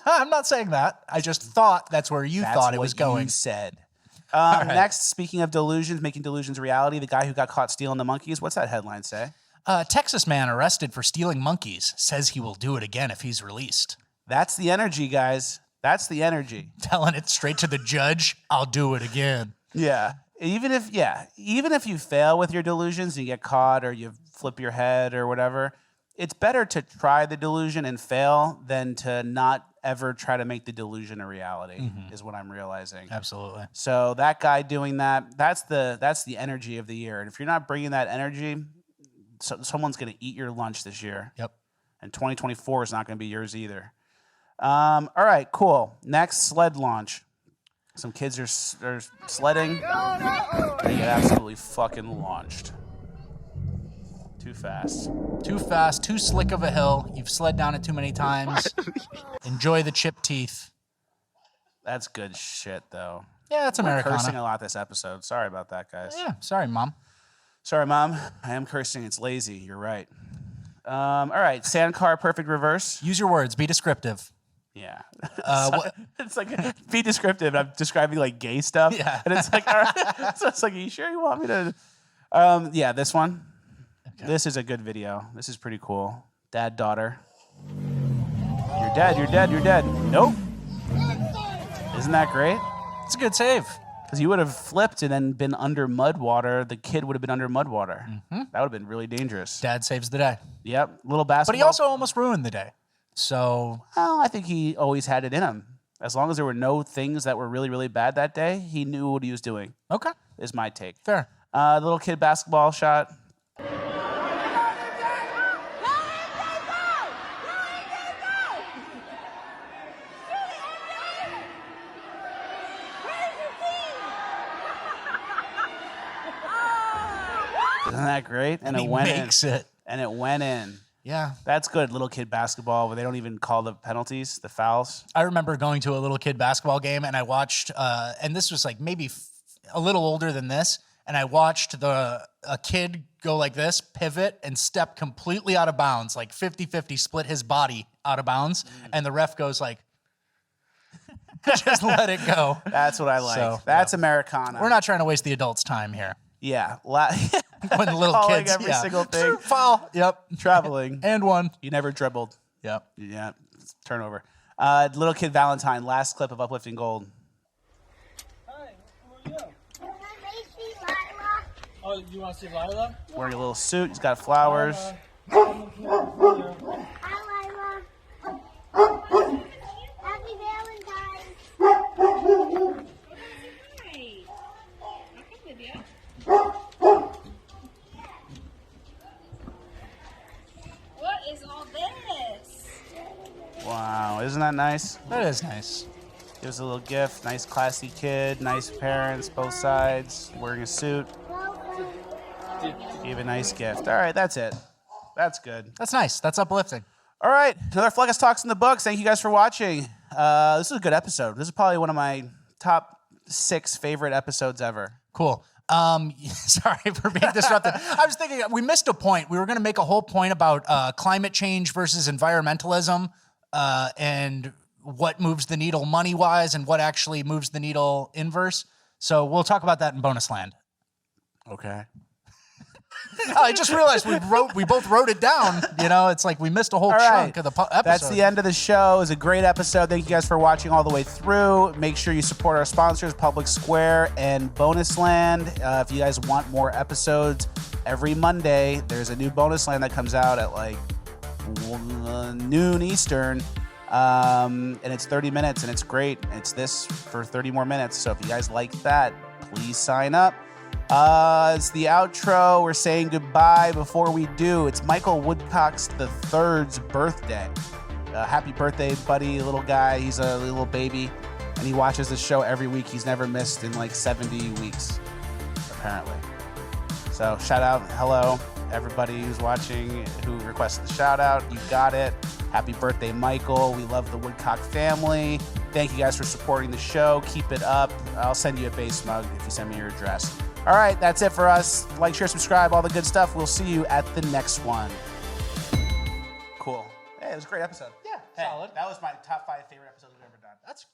I'm not saying that. I just thought that's where you thought it was going. You said. Right. Next, speaking of delusions, making delusions reality, the guy who got caught stealing the monkeys, what's that headline say? Texas man arrested for stealing monkeys says he will do it again if he's released. That's the energy, guys. That's the energy. Telling it straight to the judge, I'll do it again. Yeah. Even if you fail with your delusions and you get caught or you flip your head or whatever, it's better to try the delusion and fail than to not ever try to make the delusion a reality, is what I'm realizing. Absolutely. So that guy doing that, that's the energy of the year. And if you're not bringing that energy, someone's going to eat your lunch this year. Yep. And 2024 is not going to be yours either. All right, cool. Next, sled launch. Some kids are sledding. They get absolutely fucking launched. Too fast. Too fast, too slick of a hill. You've sled down it too many times. Enjoy the chipped teeth. That's good shit, though. Yeah, that's Americana. I'm cursing a lot this episode. Sorry about that, guys. Yeah, sorry, Mom. Sorry, Mom. I am cursing. It's lazy. You're right. All right, sandcar perfect reverse. Use your words. Be descriptive. Yeah. It's like, be descriptive. I'm describing like gay stuff. Yeah. And it's like, all right. So it's like, are you sure you want me to? Yeah, this one. Okay. This is a good video. This is pretty cool. Dad, daughter. You're dead. You're dead. You're dead. Nope. Isn't that great? It's a good save. Because you would have flipped and then been under mud water. The kid would have been under mud water. That would have been really dangerous. Dad saves the day. Yep. Little basketball. But he also almost ruined the day. So. Well, I think he always had it in him. As long as there were no things that were really, really bad that day, he knew what he was doing. Okay. Is my take. Fair. Little kid basketball shot. Isn't that great? And it went in. And it went in. Yeah. That's good, little kid basketball, where they don't even call the penalties, the fouls. I remember going to a little kid basketball game, and I watched, and this was like maybe a little older than this, and I watched a kid go like this, pivot, and step completely out of bounds, like 50-50, split his body out of bounds, and the ref goes like, just let it go. That's what I like. So, That's Americana. We're not trying to waste the adults' time here. Yeah. When the little kids, every single thing. Foul. Yep. Traveling. And one. You never dribbled. Yep. Yeah. Turnover. Little kid Valentine, last clip of Uplifting Gold. Hi, who are you? Oh, you want to see Lila? Wearing a little suit. He's got flowers. Hi, Lila. Happy Valentine's. What is all this? Wow, isn't that nice? That is nice. Gives a little gift. Nice, classy kid. Nice parents, both sides. Wearing a suit. Gave a nice gift. All right, that's it. That's good. That's nice. That's uplifting. All right, another Fleccas Talks in the books. Thank you guys for watching. This is a good episode. This is probably one of my top 6 favorite episodes ever. Cool. Sorry for being disruptive. I was thinking we missed a point. We were going to make a whole point about climate change versus environmentalism and what moves the needle money-wise and what actually moves the needle inverse. So we'll talk about that in bonus land. Okay. I just realized we both wrote it down. You know, it's like we missed a whole chunk of the episode. That's the end of the show. It was a great episode. Thank you guys for watching all the way through. Make sure you support our sponsors, Public Square and Bonus Land. If you guys want more episodes, every Monday there's a new Bonus Land that comes out at like noon Eastern. And it's 30 minutes and it's great. It's this for 30 more minutes. So if you guys like that, please sign up. It's the outro. We're saying goodbye. Before we do, it's Michael Woodcock's III's birthday. Happy birthday, buddy, little guy. He's a little baby, and he watches the show every week. He's never missed in like 70 weeks, apparently. So shout out, hello, everybody who's watching, who requested the shout out. You got it. Happy birthday, Michael. We love the Woodcock family. Thank you guys for supporting the show. Keep it up. I'll send you a base mug if you send me your address. All right, that's it for us. Like, share, subscribe, all the good stuff. We'll see you at the next one. Cool. Hey, it was a great episode. Yeah, hey, solid. That was my top 5 favorite episodes we've ever done. That's